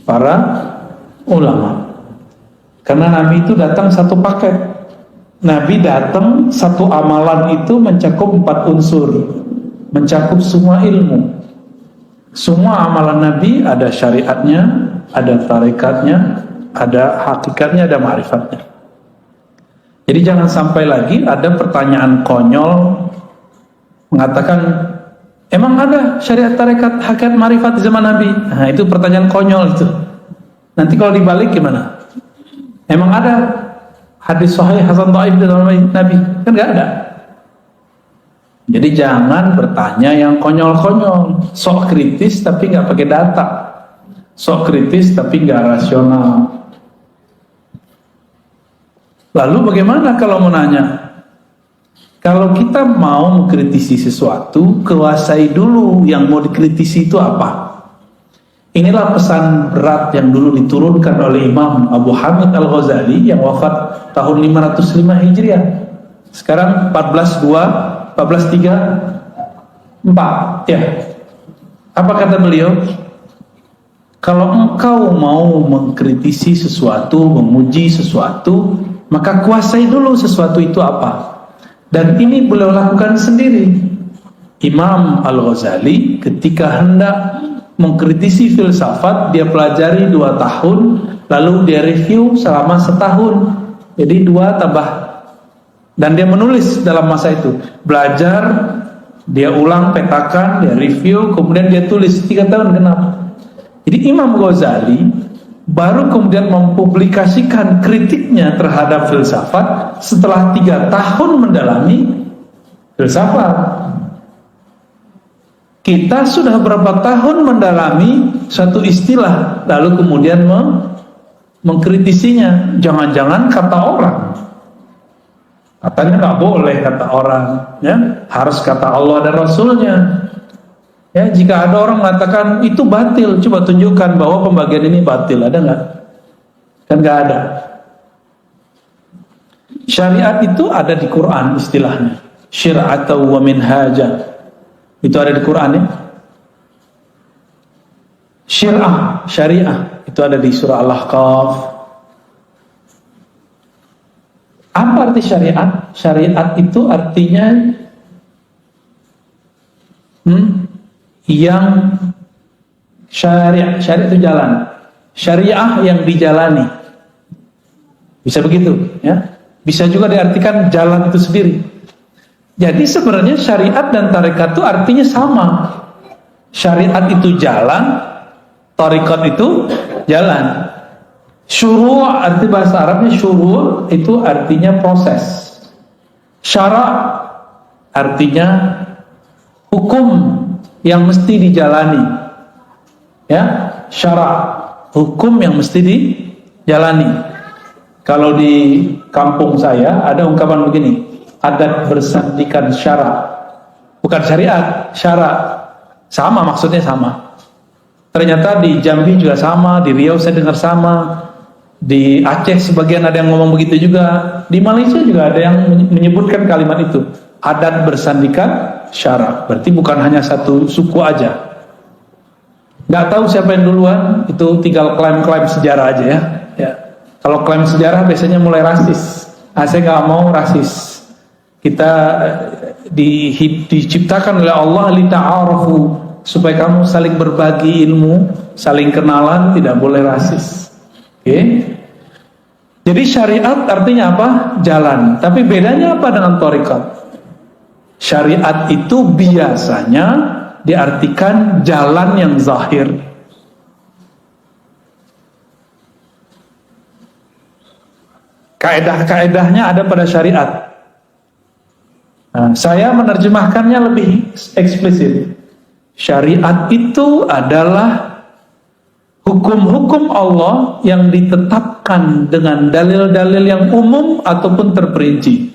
para ulama. Karena Nabi itu datang satu paket. Nabi datang satu amalan itu mencakup 4 unsur, mencakup semua ilmu. Semua amalan Nabi ada syariatnya, ada tarikatnya, ada hakikatnya, ada ma'rifatnya. Jadi jangan sampai lagi ada pertanyaan konyol mengatakan, emang ada syariat, tarekat, hakikat, ma'rifat di zaman Nabi? Nah, itu pertanyaan konyol itu. Nanti kalau dibalik gimana? Emang ada hadis sahih hasan dhaif di zaman Nabi? Kan nggak ada. Jadi jangan bertanya yang konyol-konyol, sok kritis tapi nggak pakai data, sok kritis tapi nggak rasional. Lalu bagaimana kalau mau nanya? Kalau kita mau mengkritisi sesuatu, kuasai dulu yang mau dikritisi itu apa. Inilah pesan berat yang dulu diturunkan oleh Imam Abu Hamid Al-Ghazali yang wafat tahun 505 Hijriah. Sekarang 1434 ya. Apa kata beliau? Kalau engkau mau mengkritisi sesuatu, memuji sesuatu, maka kuasai dulu sesuatu itu apa. Dan ini beliau lakukan sendiri. Imam Al-Ghazali ketika hendak mengkritisi filsafat, dia pelajari 2 tahun, lalu dia review selama 1 tahun. Jadi 2 tambah. Dan dia menulis dalam masa itu. Belajar, dia ulang, petakan, dia review, kemudian dia tulis 3 tahun genap. Jadi Imam Ghazali baru kemudian mempublikasikan kritiknya terhadap filsafat setelah 3 tahun mendalami filsafat. Kita sudah berapa tahun mendalami satu istilah, lalu kemudian mengkritisinya. Jangan-jangan kata orang, katanya nggak boleh kata orang, ya harus kata Allah dan Rasulnya. Ya, jika ada orang mengatakan itu batil, coba tunjukkan bahwa pembagian ini batil, ada nggak? Kan nggak ada. Syariat itu ada di Quran istilahnya, syir'atan wa minhaja. Itu ada di Quran ya. Syariah itu ada di surah Al-Ahqaf. Apa arti syariat? Syariat itu artinya yang syariat itu jalan. Syariah yang dijalani. Bisa begitu ya. Bisa juga diartikan jalan itu sendiri. Jadi sebenarnya syariat dan tarekat itu artinya sama. Syariat itu jalan, tarekat itu jalan. Syuru' arti bahasa Arabnya syuru' itu artinya proses. Syara' artinya hukum yang mesti dijalani. Ya, syara' hukum yang mesti dijalani. Kalau di kampung saya ada ungkapan begini, adat bersandikan syara', bukan syariat, syara'. Sama, maksudnya sama. Ternyata di Jambi juga sama, di Riau saya dengar sama, di Aceh sebagian ada yang ngomong begitu juga, di Malaysia juga ada yang menyebutkan kalimat itu, adat bersandikan syara'. Berarti bukan hanya satu suku aja. Nggak tahu siapa yang duluan, itu tinggal klaim-klaim sejarah aja ya. Ya. Kalau klaim sejarah biasanya mulai rasis. Saya nggak mau rasis. Kita diciptakan oleh Allah lita'arafu, supaya kamu saling berbagi ilmu, saling kenalan, tidak boleh rasis. Oke? Jadi syariat artinya apa? Jalan. Tapi bedanya apa dengan thariqat? Syariat itu biasanya diartikan jalan yang zahir. Kaedah-kaedahnya ada pada syariat. Nah, saya menerjemahkannya lebih eksplisit. Syariat itu adalah hukum-hukum Allah yang ditetapkan dengan dalil-dalil yang umum ataupun terperinci.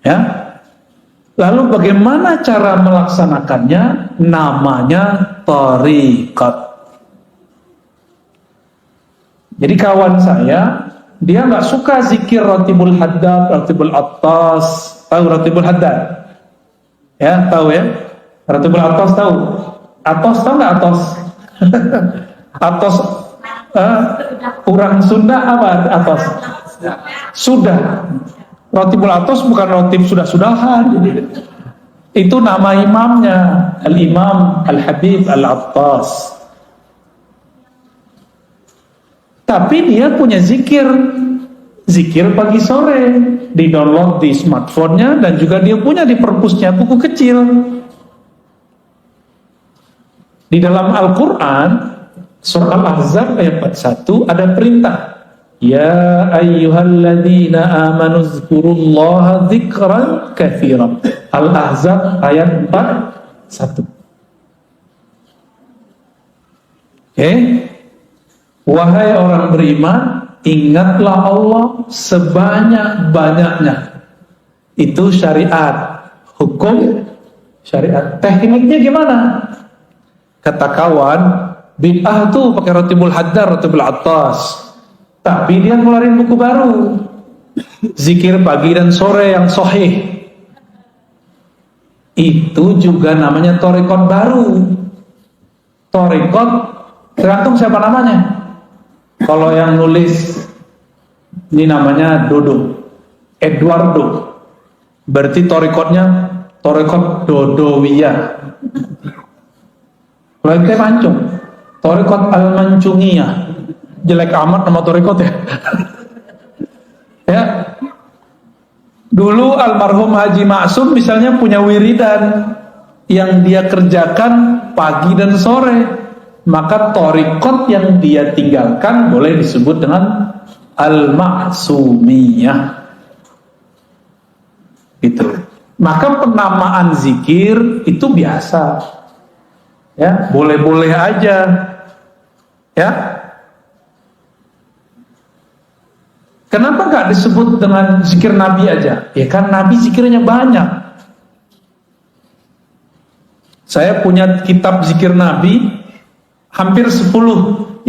Ya. Lalu bagaimana cara melaksanakannya? Namanya thariqat. Jadi kawan saya, dia nggak suka zikir Ratibul Haddad, Ratibul Attas. Tahu Ratibul Haddad? Ya, tahu ya? Ratibul Attas tahu? Atos tahu nggak Atos? Atos, orang Sunda apa atos? Sudah. Rotibul atos bukan rotib sudah-sudahan. Itu nama imamnya, Al-Imam Al-Habib Al-Attas. Tapi dia punya zikir pagi sore, di-download di smartphone-nya, dan juga dia punya di perpusnya buku kecil. Di dalam Al-Quran, surah Al-Ahzab ayat 41 ada perintah, ya ayyuhalladzina amanu zkurullaha dzikran katsiran. Al-Ahzab ayat 41. Oke. Wahai orang beriman, ingatlah Allah sebanyak-banyaknya. Itu syariat, hukum syariat. Tekniknya gimana? Kata kawan, bid'ah tuh pakai rotibul haddar, rotibul attas. Tapi dia ngeluarin buku baru, zikir pagi dan sore yang sahih. Itu juga namanya thariqat baru. Thariqat tergantung siapa namanya. Kalau yang nulis ini namanya Dodo, Eduardo, berarti thariqatnya thariqat Dodowiyah. Kalau yang mancung, thariqat al-mancungiyah. Jelek amat nama thariqat ya. Ya. Dulu almarhum Haji Maksum misalnya punya wiridan yang dia kerjakan pagi dan sore, maka thariqat yang dia tinggalkan boleh disebut dengan al-maksumiyah. Itu. Maka penamaan zikir itu biasa. Ya, boleh-boleh aja. Ya. Kenapa nggak disebut dengan zikir Nabi aja? Ya kan Nabi zikirnya banyak. Saya punya kitab zikir Nabi hampir 10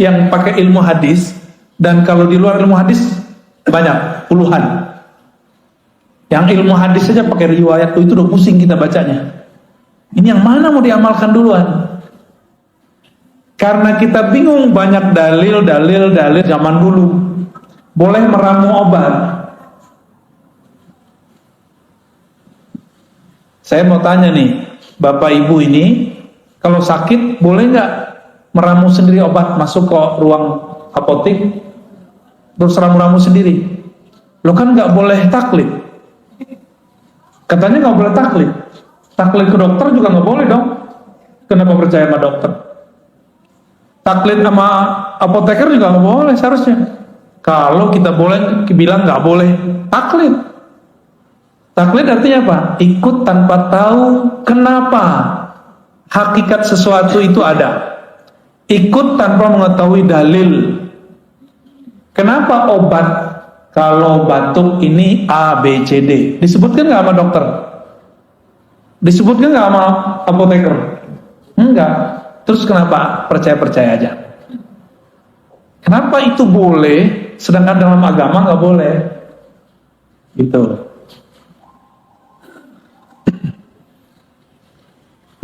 yang pakai ilmu hadis, dan kalau di luar ilmu hadis banyak, puluhan. Yang ilmu hadis saja pakai riwayat, itu udah pusing kita bacanya. Ini yang mana mau diamalkan duluan? Karena kita bingung, banyak dalil zaman dulu. Boleh meramu obat. Saya mau tanya nih, Bapak Ibu ini, kalau sakit boleh nggak meramu sendiri obat, masuk ke ruang apotek, terus ramu-ramu sendiri? Lo kan nggak boleh taklid. Katanya nggak boleh taklid. Taklid ke dokter juga nggak boleh dong. Kenapa percaya sama dokter? Taklid sama apoteker juga nggak boleh seharusnya. Kalau kita boleh bilang nggak boleh taklid. Taklid artinya apa? Ikut tanpa tahu kenapa hakikat sesuatu itu ada. Ikut tanpa mengetahui dalil. Kenapa obat kalau batuk ini A, B, C, D? Disebutkan nggak sama dokter? Disebutkan nggak sama apoteker? Enggak. Terus kenapa percaya-percaya aja? Kenapa itu boleh, sedangkan dalam agama nggak boleh? Gitu.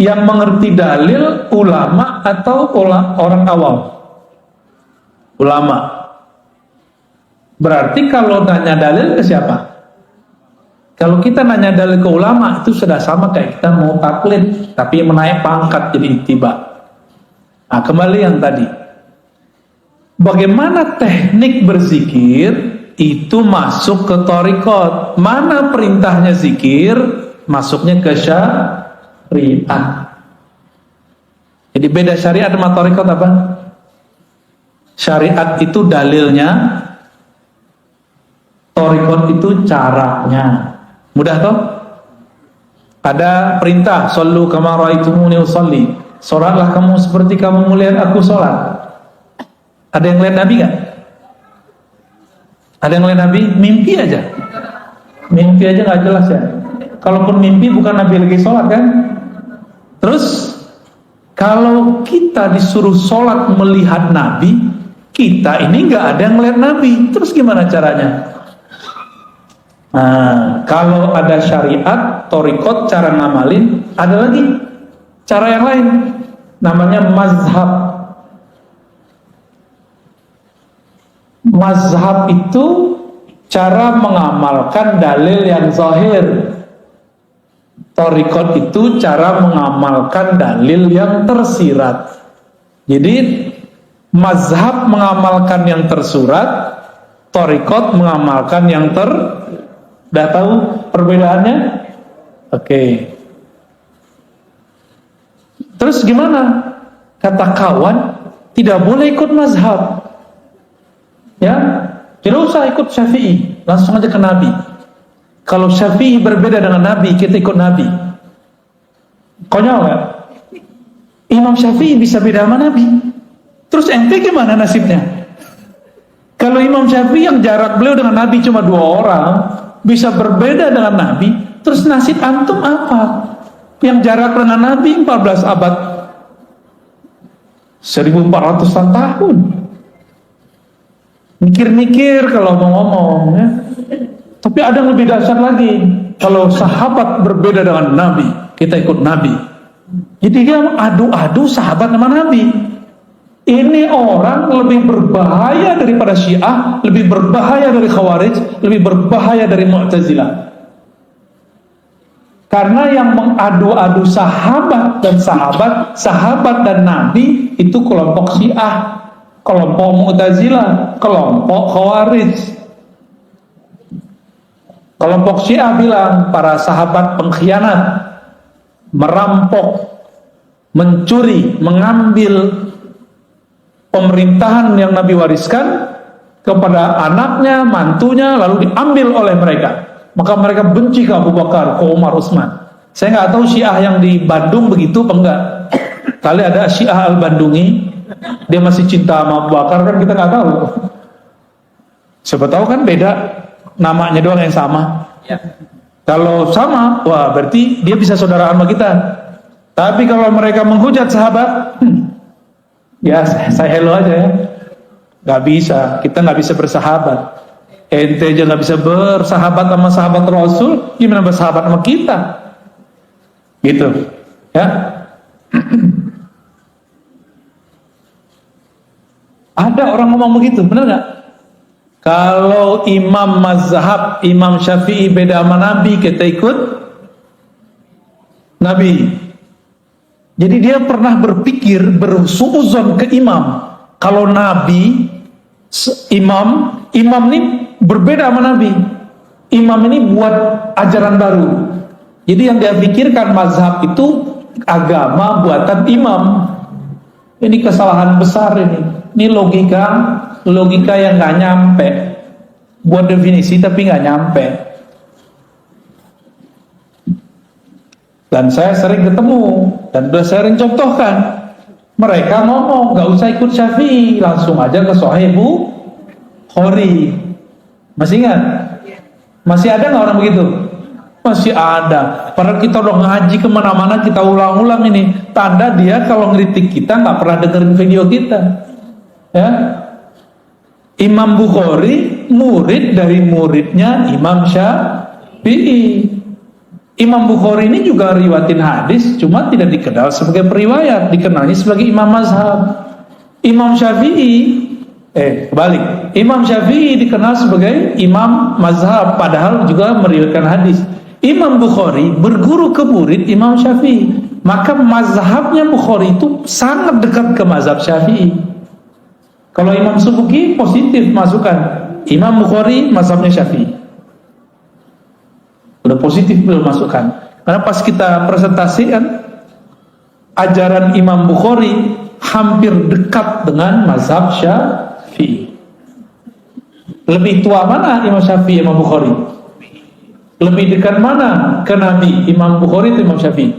Yang mengerti dalil ulama atau orang awam? Ulama. Berarti kalau nanya dalil ke siapa? Kalau kita nanya dalil ke ulama, itu sudah sama kayak kita mau taklid, tapi menaik pangkat jadi ittiba. Nah, kembali yang tadi. Bagaimana teknik berzikir itu masuk ke thariqat. Mana perintahnya zikir, masuknya ke syariat. Jadi beda syariat sama thariqat apa? Syariat itu dalilnya, thariqat itu caranya. Mudah toh? Ada perintah, shollu kama ra'aitumuni usolli. Salatlah kamu seperti kamu melihat aku salat. Ada yang lihat Nabi gak? Ada yang lihat Nabi? Mimpi aja. Mimpi aja gak jelas ya. Kalaupun mimpi bukan Nabi lagi sholat kan? Terus kalau kita disuruh sholat melihat Nabi, kita ini gak ada yang lihat Nabi. Terus gimana caranya? Nah, kalau ada syariat, thariqat, cara ngamalin, ada lagi cara yang lain. Namanya mazhab. mazhab itu cara mengamalkan dalil yang zahir. Thariqat itu cara mengamalkan dalil yang tersirat. Jadi mazhab mengamalkan yang tersurat, thariqat mengamalkan yang Udah tahu perbedaannya? Oke. Terus gimana? Kata kawan, tidak boleh ikut mazhab. Ya, tidak usah ikut Syafi'i, langsung aja ke Nabi. Kalau Syafi'i berbeda dengan Nabi, kita ikut Nabi. Konyol nggak? Imam Syafi'i bisa beda sama Nabi. Terus ente gimana nasibnya? Kalau Imam Syafi'i yang jarak beliau dengan Nabi cuma 2 orang, bisa berbeda dengan Nabi, terus nasib antum apa? Yang jarak dengan Nabi 14 abad, 1400-an tahun. Mikir-mikir kalau mau ngomong ya. Tapi ada yang lebih dahsyat lagi. Kalau sahabat berbeda dengan Nabi, kita ikut Nabi. Jadi dia adu-adu sahabat sama Nabi. Ini orang lebih berbahaya daripada Syiah, lebih berbahaya dari Khawarij, lebih berbahaya dari Mu'tazilah. Karena yang mengadu-adu sahabat dan sahabat dan Nabi itu kelompok Syiah, kelompok Mu'tazilah, kelompok Khawarij. Kelompok Syiah bilang para sahabat pengkhianat, merampok, mencuri, mengambil pemerintahan yang Nabi wariskan kepada anaknya, mantunya, lalu diambil oleh mereka. Maka mereka benci ke Abu Bakar, ke Umar, Utsman. Saya nggak tahu Syiah yang di Bandung begitu apa enggak. Kali ada Syiah Al-Bandungi, dia masih cinta sama Abu Bakar, kan kita nggak tahu. Siapa tahu kan beda, namanya doang yang sama. Kalau sama, wah berarti dia bisa saudaraan sama kita. Tapi kalau mereka menghujat sahabat, ya saya hello aja ya. Gak bisa, kita gak bisa bersahabat. Ente aja gak bisa bersahabat sama sahabat Rasul, gimana bersahabat sama kita? Gitu ya. Ada orang ngomong begitu, benar gak? Kalau imam mazhab, Imam Syafi'i beda sama Nabi, kita ikut Nabi. Jadi dia pernah berpikir, bersuuzon ke imam. Kalau Nabi, imam ini berbeda sama Nabi. Imam ini buat ajaran baru. Jadi yang dia pikirkan mazhab itu agama buatan imam. Ini kesalahan besar ini. Ini logika yang nggak nyampe. Buat definisi tapi nggak nyampe. Dan saya sering ketemu dan udah sering contohkan, mereka ngomong nggak usah ikut Syafi'i, langsung aja ke Sahih Bukhari. Masih ingat? Masih ada nggak orang begitu? Masih ada. Padahal kita udah ngaji kemana-mana, kita ulang-ulang ini. Tanda dia kalau ngeritik kita nggak pernah dengerin video kita. Ya, Imam Bukhari murid dari muridnya Imam Syafi'i. Imam Bukhari ini juga riwayatin hadis, cuma tidak dikenal sebagai periwayat, dikenalnya sebagai imam mazhab. Imam Syafi'i, kebalik. Imam Syafi'i dikenal sebagai imam mazhab, padahal juga meriwayatkan hadis. Imam Bukhari berguru ke murid Imam Syafi'i, maka mazhabnya Bukhari itu sangat dekat ke mazhab Syafi'i. Kalau Imam Subuki positif masukkan, Imam Bukhari mazhabnya Syafi'i. Udah positif belum masukkan. Karena pas kita presentasikan ajaran Imam Bukhari hampir dekat dengan mazhab Syafi'i. Lebih tua mana Imam Syafi'i, Imam Bukhari? Lebih dekat mana ke Nabi, Imam Bukhari atau Imam Syafi'i?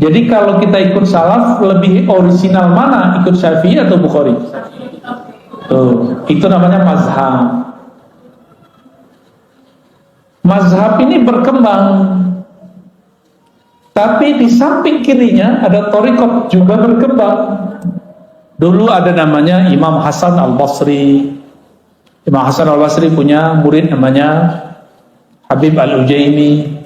Jadi kalau kita ikut salaf, lebih orisinal mana, ikut Syafi'i atau Bukhari? Tuh, itu namanya mazhab. Mazhab ini berkembang, tapi di samping kirinya ada thariqat juga berkembang. Dulu ada namanya Imam Hasan Al-Basri. Imam Hasan Al-Basri punya murid namanya Habib Al-Ujaimi.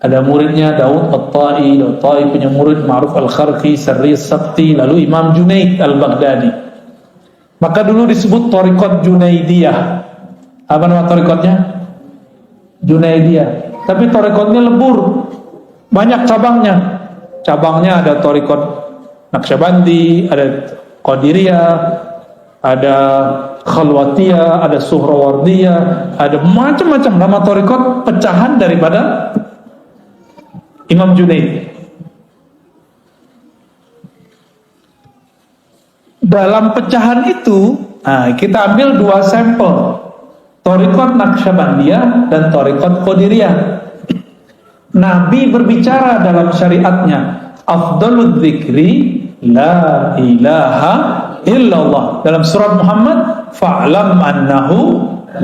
Ada muridnya Daud At-Tai. Daud At-Tai punya murid Ma'ruf Al-Kharqi, Sarri As-Sabti. Lalu Imam Junaid Al-Baghdadi. Maka dulu disebut Thariqat Junaidiyah. Apa nama thariqatnya? Junaidiyah. Tapi thariqatnya lebur, banyak cabangnya. Cabangnya ada thariqat Naqsyabandi, ada Qadiriyah, ada Khalwatiyah, ada Suhrawardiyah, ada macam-macam nama thariqat pecahan daripada Imam Junaid. Dalam pecahan itu, kita ambil dua sampel, thariqat Naqsyabandiyah dan thariqat Qadiriyah. Nabi berbicara dalam syariatnya, afdalul dzikri la ilaha illallah. Dalam surat Muhammad, fa'lam annahu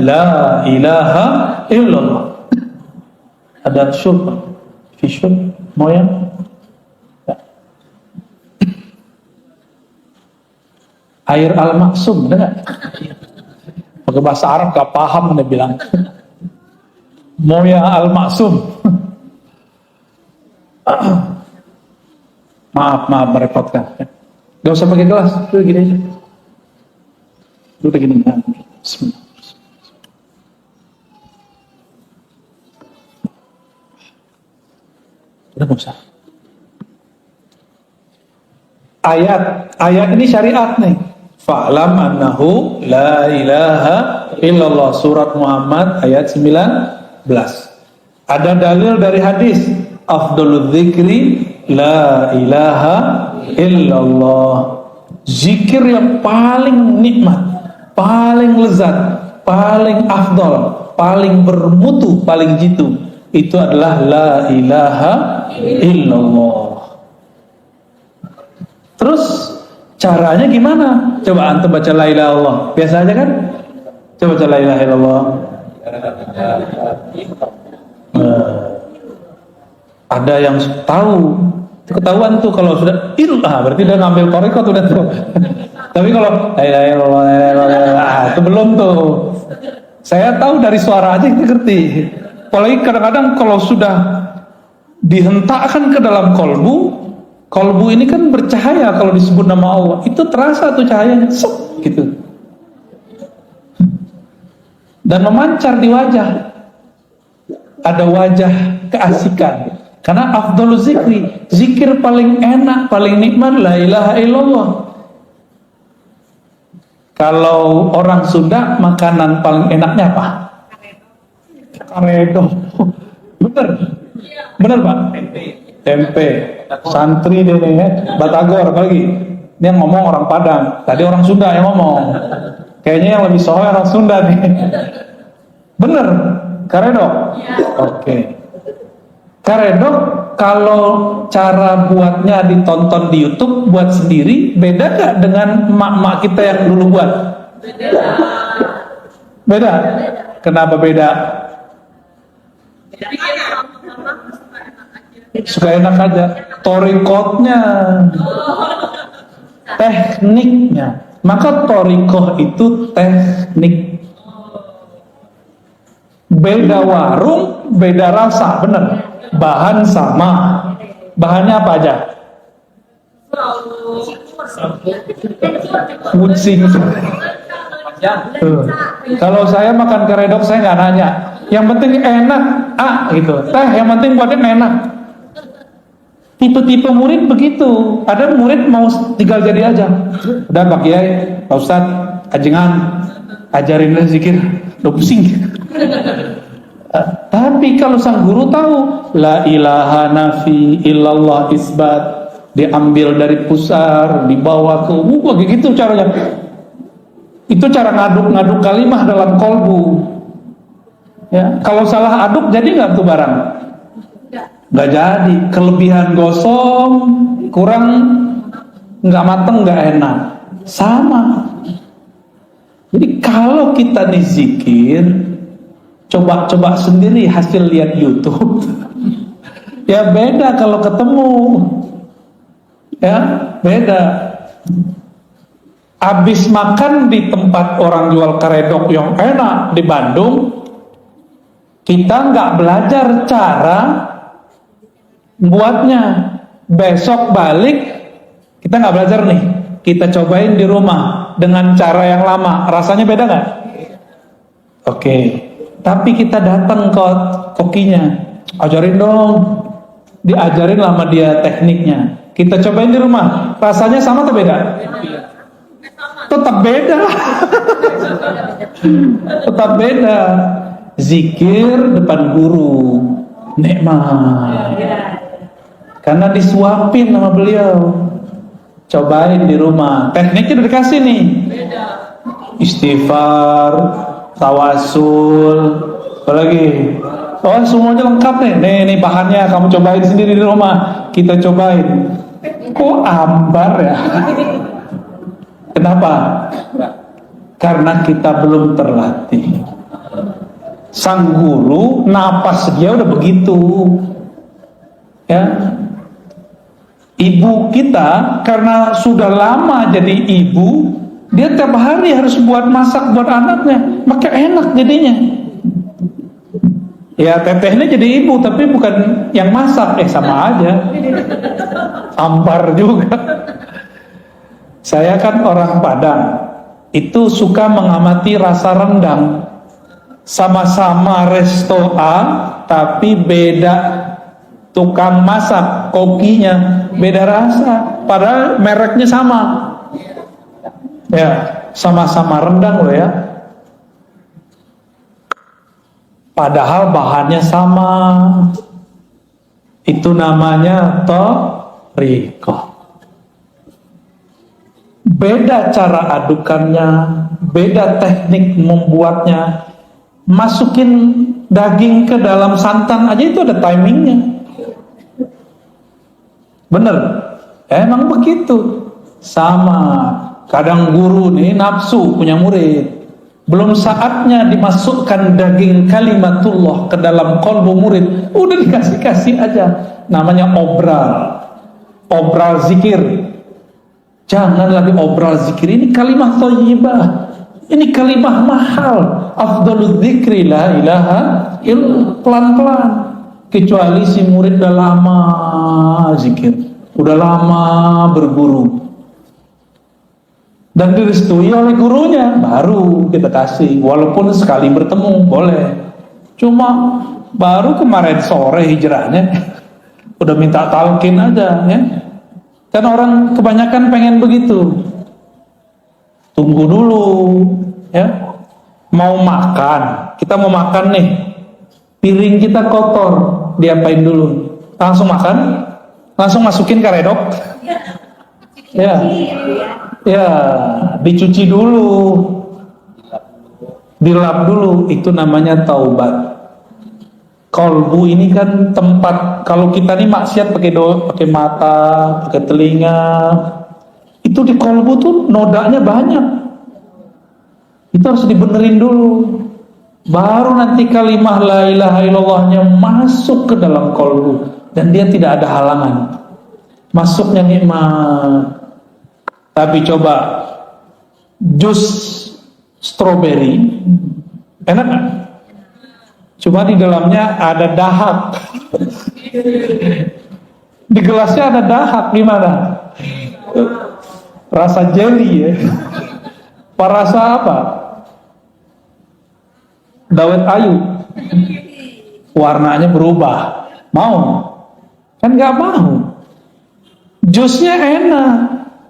la ilaha illallah. Ada syurb, fi syurb, mau ya? Air al-maksum, dengar? Pakai bahasa Arab gak paham dia bilang. Moya al-maksum. Maaf merepotkan. Gak usah pakai gelas, udah gini aja. Udah gini. Bismillah. Udah gak usah. Ayat ini syariat nih. Fa'lam annahu la ilaha illallah, surat Muhammad ayat 19. Ada dalil dari hadis, afdalul dzikri la ilaha illallah. Zikir yang paling nikmat, paling lezat, paling afdal, paling bermutu, paling jitu, itu adalah la ilaha illallah. Terus caranya gimana? Coba antum baca la ilaha illallah. Biasa aja kan? Coba baca la ilaha illallah. Ada yang tahu, ketahuan tuh kalau sudah berarti dia ngambil thariqat udah tuh. Tapi kalau la ilaha illallah, itu belum tuh. Saya tahu dari suara aja kita ngerti. Apalagi kadang-kadang kalau sudah dihentakkan ke dalam kolbu ini kan bercahaya kalau disebut nama Allah. Itu terasa tuh cahayanya, gitu. Dan memancar di wajah. Ada wajah keasikan. Karena afdhalul zikri, zikir paling enak, paling nikmat la ilaha illallah. Kalau orang Sunda, makanan paling enaknya apa? Karedo. Bener Pak? Tempe. Santri dia nih ya, Batagor apalagi. Dia ngomong orang Padang. Tadi orang Sunda yang ngomong. Kayaknya yang lebih soal orang Sunda nih. Bener, karedok. Oke. Karedok kalau cara buatnya ditonton di YouTube, buat sendiri, beda gak dengan emak-emak kita yang dulu buat? Beda. Kenapa beda? Suka enak aja. Thariqatnya, tekniknya. Maka thariqah itu teknik. Beda warung, beda rasa, bener. Bahan sama. Bahannya apa aja? Kucing. Kalau saya makan karedok saya nggak nanya. Yang penting enak, gitu. Yang penting buatnya enak. Tipe-tipe murid begitu. Ada murid mau tinggal jadi aja. Udah Pak Kiai, Pak Ustadz, ajengan, ajarin zikir, udah pusing. Tapi kalau sang guru tahu la ilaha nafi illallah isbat, diambil dari pusar, dibawa ke kayak gitu caranya. Itu cara ngaduk-ngaduk kalimah dalam kolbu. Ya, kalau salah aduk jadi nggak tuh barang? Nggak jadi. Kelebihan gosong, kurang nggak mateng, nggak enak. Sama. Jadi kalau kita dizikir, coba sendiri hasil lihat YouTube. Ya beda kalau ketemu. Ya beda. Abis makan di tempat orang jual karedok yang enak di Bandung, kita nggak belajar cara buatnya. Besok balik kita nggak belajar nih, kita cobain di rumah. dengan cara yang lama, rasanya beda nggak? Oke. Tapi kita datang ke kokinya, ajarin dong, diajarin lama dia tekniknya. Kita cobain di rumah, rasanya sama atau beda? Tetap beda. Tetap beda. Zikir depan guru nikmat, karena disuapin sama beliau. Cobain di rumah, tekniknya udah dikasih nih, istighfar, tawasul, apalagi, oh semuanya lengkap nih bahannya, kamu cobain sendiri di rumah. Kita cobain, kok ambar ya? Kenapa? Karena kita belum terlatih. Sang guru napas dia udah begitu, ya. Ibu kita karena sudah lama jadi ibu, dia tiap hari harus buat masak buat anaknya, maka enak jadinya. Ya tetehnya jadi ibu tapi bukan yang masak, sama aja, ambar juga. Saya kan orang Padang, itu suka mengamati rasa rendang. Sama-sama resto A, tapi beda tukang masak, kokinya beda rasa, padahal mereknya sama. Ya, sama-sama rendang loh ya. Padahal bahannya sama. Itu namanya thoriqah. Beda cara adukannya, beda teknik membuatnya. Masukin daging ke dalam santan aja itu ada timingnya. Bener? Emang begitu. Sama. Kadang guru nih nafsu punya murid, belum saatnya dimasukkan daging kalimatullah ke dalam kolbu murid, udah dikasih-kasih aja. Namanya obral zikir. Jangan lagi obral zikir, ini kalimah thayyibah, ini kalimah mahal. Afdalul dzikri la ilaha illallah. Pelan-pelan. Kecuali si murid udah lama zikir, udah lama berguru dan direstui oleh gurunya, baru kita kasih. Walaupun sekali bertemu boleh. Cuma baru kemarin sore hijrahnya udah minta talqin aja ya. Kan orang kebanyakan pengen begitu. Tunggu dulu ya. Mau makan, kita mau makan nih, piring kita kotor, diapain dulu? Langsung makan? Langsung masukin ke redok? Ya, ya, dicuci dulu, dilap dulu, itu namanya taubat. Kolbu ini kan tempat, kalau kita nih maksiat pakai mata, pakai telinga, itu di kolbu tuh nodanya banyak. Itu harus dibenerin dulu, baru nanti kalimah la ilaha illallahnya masuk ke dalam kolbu, dan dia tidak ada halangan, masuknya nikmat. Tapi coba jus stroberi enak kan? Cuma di dalamnya ada dahak. Di gelasnya ada dahak, gimana? Rasa jelly ya. Rasa apa? Dawet ayu. Warnanya berubah. Mau? Kan gak mau. Jusnya enak,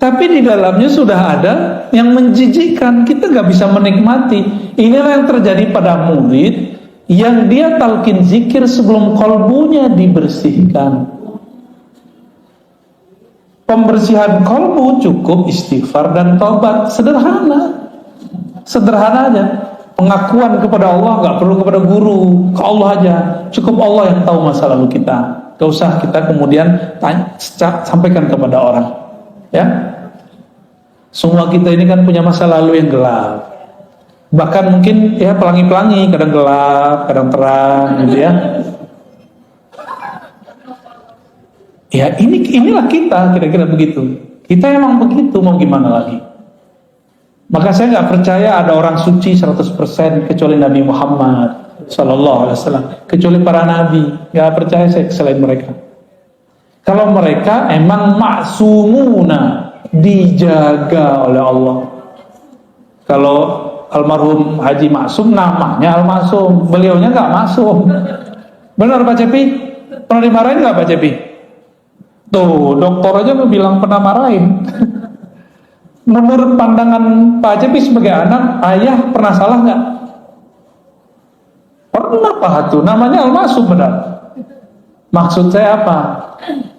tapi di dalamnya sudah ada yang menjijikkan. Kita gak bisa menikmati. Inilah yang terjadi pada murid yang dia talqin zikir sebelum kolbunya dibersihkan. Pembersihan kolbu cukup istighfar dan taubat. Sederhana aja. Pengakuan kepada Allah, gak perlu kepada guru, ke Allah aja. Cukup Allah yang tahu masa lalu kita. Gak usah kita kemudian sampaikan kepada orang. Ya, semua kita ini kan punya masa lalu yang gelap. Bahkan mungkin ya pelangi-pelangi, kadang gelap, kadang terang, gitu ya. Ya inilah kita, kira-kira begitu. Kita emang begitu, mau gimana lagi? Maka saya nggak percaya ada orang suci 100% kecuali Nabi Muhammad Sallallahu Alaihi Wasallam, kecuali para nabi. Nggak percaya saya selain mereka. Kalau mereka emang maksumuna, dijaga oleh Allah, Kalau almarhum Haji Maksum namanya Al-Maksum, beliaunya nggak Maksum. Benar Pak Cepi? Pernah dimarahin nggak Pak Cepi? Tuh, dokter aja bilang pernah marahin. Menurut pandangan Pak Cepi sebagai anak, ayah pernah salah nggak? Pernah Pak tuh, namanya Al-Maksum benar. Maksud saya apa?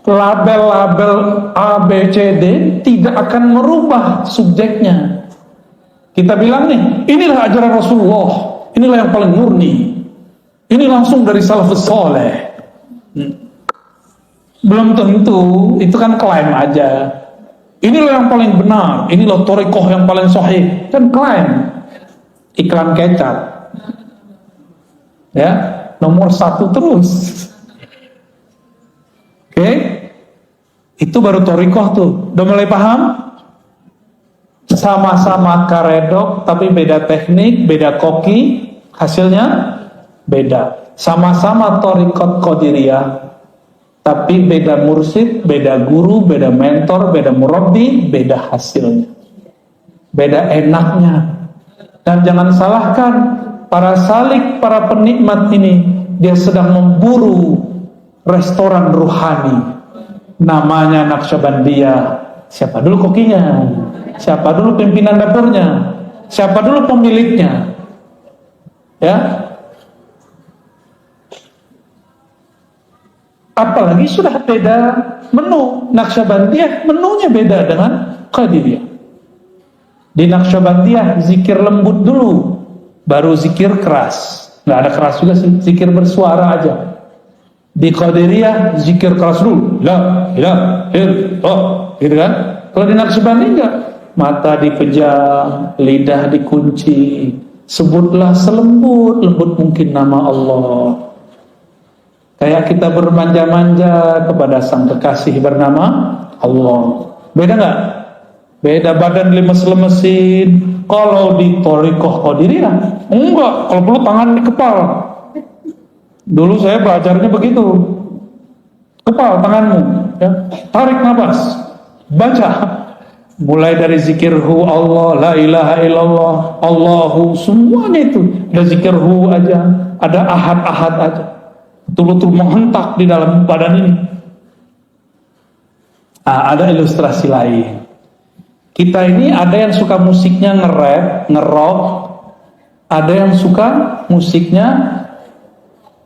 Label-label A, B, C, D tidak akan merubah subjeknya. Kita bilang nih, inilah ajaran Rasulullah, inilah yang paling murni, ini langsung dari salafus soleh. Belum tentu, itu kan klaim aja. Inilah yang paling benar, inilah thariqah yang paling sahih, kan klaim. Iklan kecap, ya, nomor 1 terus. Oke, itu baru thariqah tuh. Udah mulai paham? Sama-sama karedok, tapi beda teknik, beda koki, hasilnya beda. Sama-sama thariqat qadiriyah, tapi beda mursyid, beda guru, beda mentor, beda murabbi, beda hasilnya, beda enaknya. Dan jangan salahkan para salik, para penikmat ini, dia sedang memburu restoran ruhani, namanya Naqsyabandiyah. Siapa dulu kokinya? Siapa dulu pimpinan dapurnya? Siapa dulu pemiliknya? Ya. Apalagi sudah beda menu. Naqsyabandiyah menunya beda dengan Qadiriyah. Di Naqsyabandiyah zikir lembut dulu, baru zikir keras. Nggak ada keras juga sih, zikir bersuara aja. Di Qadiriyah zikir keras dulu, la ilaha illallah, gitu kan? Kalau di Naqsyabandiyah enggak, mata dipejam, lidah dikunci, sebutlah selembut-lembut mungkin nama Allah. Kayak kita bermanja-manja kepada sang kekasih bernama Allah. Beda nggak? Beda badan lemes-lemesin. Kalau di thariqah Qadiriyah enggak, kalau perlu tangan di kepala. Dulu saya belajarnya begitu. Kepal tanganmu, ya. Tarik nafas, baca. Mulai dari zikirhu Allah, la ilaha illallah, Allahu, semuanya itu. Ada zikirhu aja, ada ahad-ahad aja. Betul-betul menghentak di dalam badan ini. Ada ilustrasi lain. Kita ini ada yang suka musiknya nge-rap, nge-rock, ada yang suka musiknya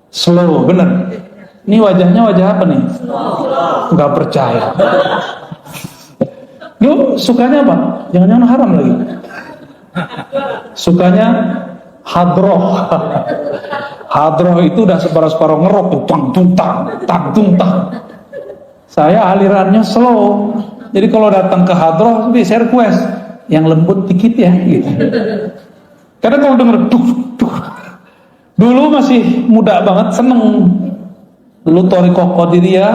slow, bener. Ini wajahnya wajah apa nih? Nggak percaya. Lu sukanya apa? Jangan-jangan haram lagi. Sukanya hadroh. Hadroh itu udah separuh-separuh ngerok tuh, tang-tang. Saya alirannya slow. Jadi kalau datang ke hadroh, saya request yang lembut dikit ya, gitu. Karena kalau denger duh. Dulu masih muda banget, seneng. Dulu thariqah Qadiriyah,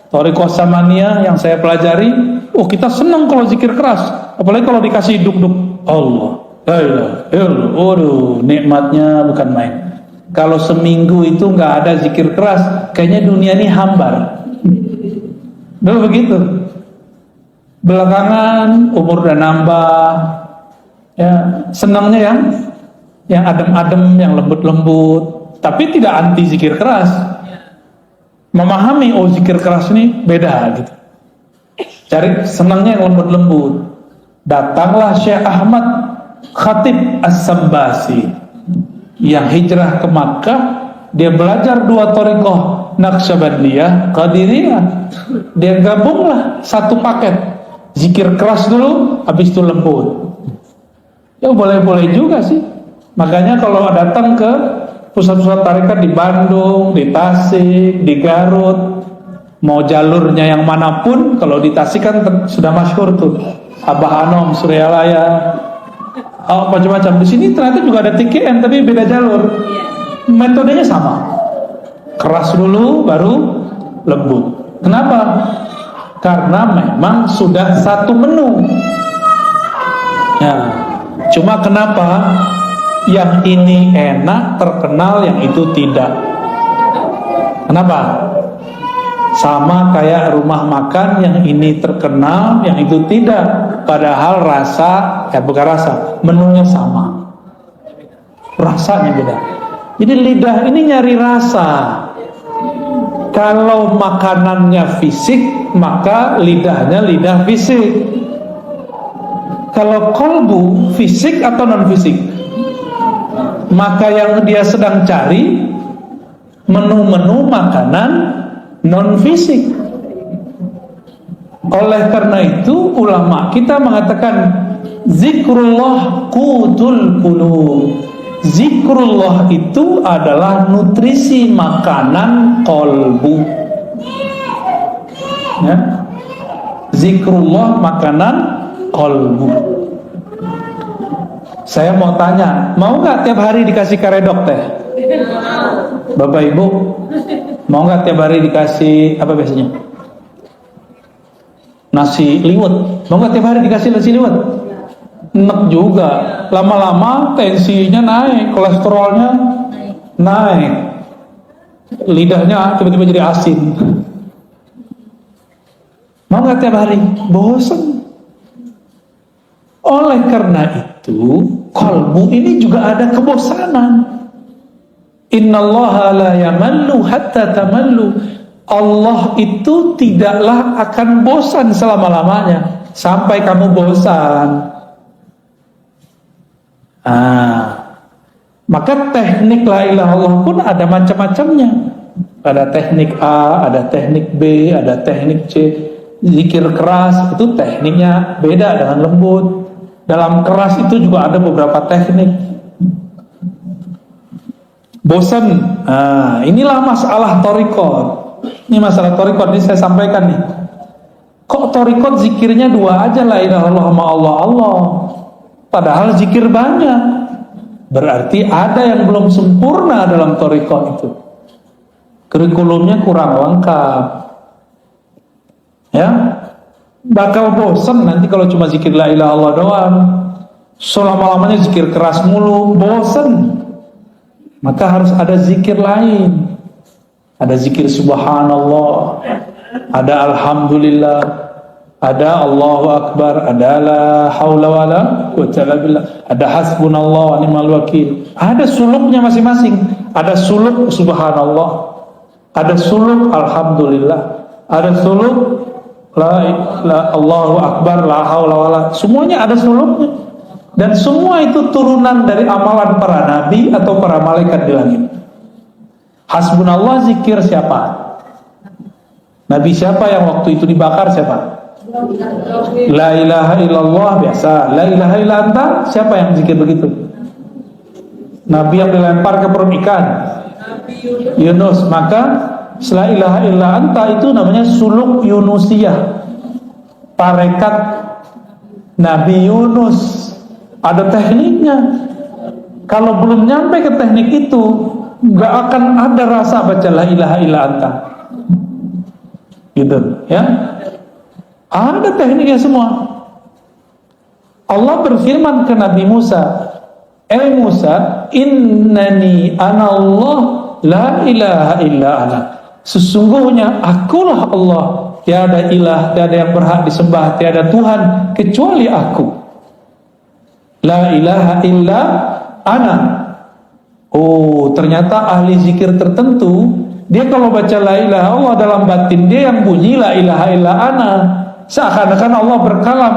thariqah Samaniyah yang saya pelajari, kita seneng kalau zikir keras. Apalagi kalau dikasih duk-duk. Allah, la ilaha illallah. Waduh, nikmatnya bukan main. Kalau seminggu itu nggak ada zikir keras, kayaknya dunia ini hambar. Dulu begitu. Belakangan umur udah nambah, ya senangnya yang adem-adem, yang lembut-lembut, tapi tidak anti zikir keras. Memahami zikir keras ini beda gitu. Cari senangnya yang lembut-lembut. Datanglah Syekh Ahmad Khatib As-Sambasi yang hijrah ke Makkah. Dia belajar 2 thariqah, Naqsyabandiyah, Qadiriyah. Dia gabunglah satu paket. Zikir keras dulu, habis itu lembut. Ya boleh-boleh juga sih. Makanya kalau datang ke pusat-pusat tarekat di Bandung, di Tasik, di Garut, mau jalurnya yang manapun, kalau di Tasik kan sudah masyhur tuh, Abah Anom, Suryalaya, macam-macam. Di sini ternyata juga ada TKN tapi beda jalur. Metodenya sama. Keras dulu, baru lembut. Kenapa? Karena memang sudah satu menu. Ya, cuma kenapa yang ini enak, terkenal, yang itu tidak? Kenapa? Sama kayak rumah makan, yang ini terkenal, yang itu tidak. Padahal bukan rasa, menunya sama, rasanya beda. Jadi lidah ini nyari rasa. Kalau makanannya fisik, maka lidahnya lidah fisik. Kalau kolbu fisik atau non fisik, maka yang dia sedang cari menu-menu makanan non fisik. Oleh karena itu ulama kita mengatakan zikrullah qutul qulub. Zikrullah itu adalah nutrisi makanan kolbu, ya. Zikrullah makanan kolbu. Saya mau tanya, mau nggak tiap hari dikasih karedok teh? Bapak Ibu, mau nggak tiap hari dikasih apa biasanya? Nasi liwet. Mau nggak tiap hari dikasih nasi liwet? Enak juga. Lama-lama tensinya naik, kolesterolnya naik, lidahnya tiba-tiba jadi asin. Mau nggak tiap hari? Bosan. Oleh karena itu, kalbu ini juga ada kebosanan. Innallaha la yamallu hatta tamallu. Allah itu tidaklah akan bosan selama-lamanya sampai kamu bosan. Maka teknik la ilaha illallah pun ada macam-macamnya. Ada teknik A, ada teknik B, ada teknik C. Zikir keras itu tekniknya beda dengan lembut. Dalam keras itu juga ada beberapa teknik. Bosan. Inilah masalah thariqat. Ini masalah thariqat, ini saya sampaikan nih. Kok thariqat zikirnya dua aja, la ilaha illallah sama Allah. Padahal zikir banyak. Berarti ada yang belum sempurna dalam thariqat itu. Kurikulumnya kurang lengkap. Ya, bakal bosan nanti kalau cuma zikir la ilaha illallah doang. Selama-lamanya zikir keras mulu, bosan. Maka harus ada zikir lain. Ada zikir subhanallah, ada alhamdulillah, ada Allahu akbar, ada la haula wala quwwata illa billah, ada hasbunallah wa ni'mal wakil. Ada suluknya masing-masing. Ada suluk subhanallah, ada suluk alhamdulillah, ada suluk la Allahu akbar, la haula wala. Semuanya ada suluknya. Dan semua itu turunan dari amalan para nabi atau para malaikat di langit. Hasbunallah zikir siapa? Nabi siapa yang waktu itu dibakar siapa? La ilaha illallah biasa. La ilaha illa anta, siapa yang zikir begitu? Nabi yang dilempar ke perut ikan, Yunus. Maka la ilaha illa anta itu namanya suluk Yunusiyah, tarekat Nabi Yunus. Ada tekniknya. Kalau belum nyampe ke teknik itu, nggak akan ada rasa baca la ilaha illa anta. Gitu, ya. Ada tekniknya semua. Allah berfirman ke Nabi Musa, Musa, innani anallah la ilaha illa ana. Sesungguhnya akulah Allah, tiada ilah, tiada yang berhak disembah, tiada Tuhan kecuali aku. La ilaha illa ana. Oh, ternyata ahli zikir tertentu, dia kalau baca la ilaha Allah, dalam batin dia yang bunyi la ilaha illa ana. Seakan-akan Allah berkalam,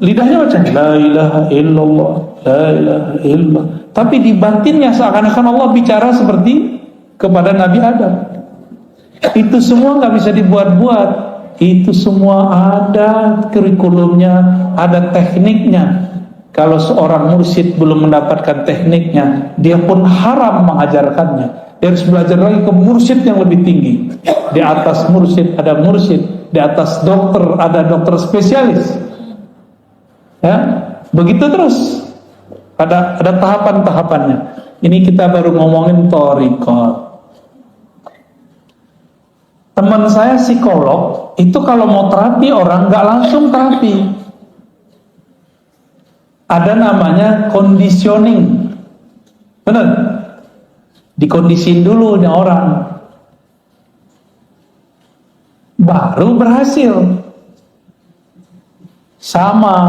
lidahnya baca la ilaha illallah, la ilaha illallah, tapi di batinnya seakan-akan Allah bicara seperti kepada Nabi Adam. Itu semua nggak bisa dibuat-buat. Itu semua ada kurikulumnya, ada tekniknya. Kalau seorang mursyid belum mendapatkan tekniknya, dia pun haram mengajarkannya. Dia harus belajar lagi ke mursyid yang lebih tinggi. Di atas mursyid ada mursyid, di atas dokter ada dokter spesialis. Ya, begitu terus. Ada tahapan-tahapannya. Ini kita baru ngomongin thariqat. Teman saya psikolog itu kalau mau terapi orang nggak langsung terapi. Ada namanya conditioning. Benar? Dikondisin dulu nih orang. baru berhasil. Sama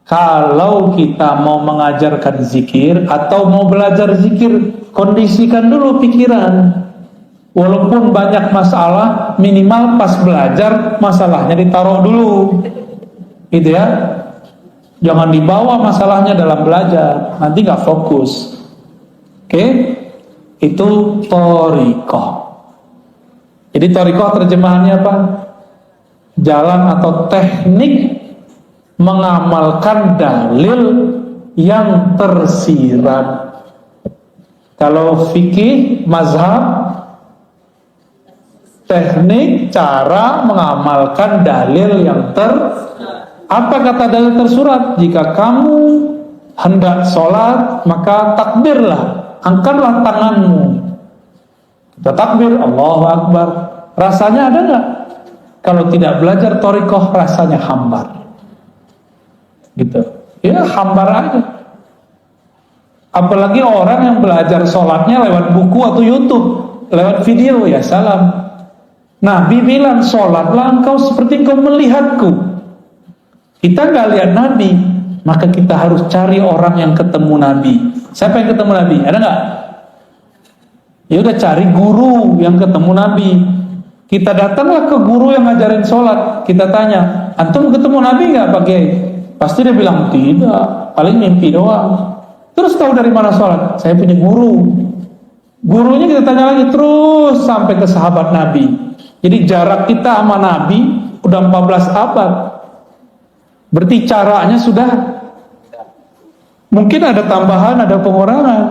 kalau kita mau mengajarkan zikir atau mau belajar zikir, kondisikan dulu pikiran. Walaupun banyak masalah, minimal pas belajar masalahnya ditaruh dulu, gitu ya. Jangan dibawa masalahnya dalam belajar, nanti nggak fokus. Oke, itu thariqah. Jadi thariqah terjemahannya apa? Jalan atau teknik mengamalkan dalil yang tersirat. Kalau fikih mazhab, teknik cara mengamalkan dalil yang apa kata dalil tersurat? Jika kamu hendak sholat, maka takbirlah, angkatlah tanganmu. Kita takbir, Allahu Akbar. Rasanya ada nggak? Kalau tidak belajar thariqah, rasanya hambar. Gitu. Ya hambar aja. Apalagi orang yang belajar sholatnya lewat buku atau YouTube, lewat video, ya salam. Nabi bilang, sholatlah engkau seperti engkau melihatku. Kita nggak lihat Nabi, maka kita harus cari orang yang ketemu Nabi. Siapa yang ketemu Nabi? Ada nggak? Ya udah, cari guru yang ketemu Nabi. Kita datanglah ke guru yang ngajarin sholat. Kita tanya, antum ketemu Nabi nggak Pak Kiai? Pasti dia bilang tidak, paling mimpi doang. Terus tahu dari mana sholat? Saya punya guru. Gurunya kita tanya lagi terus sampai ke sahabat Nabi. Jadi jarak kita sama Nabi udah 14 abad. Berarti caranya sudah mungkin ada tambahan, ada pengurangan.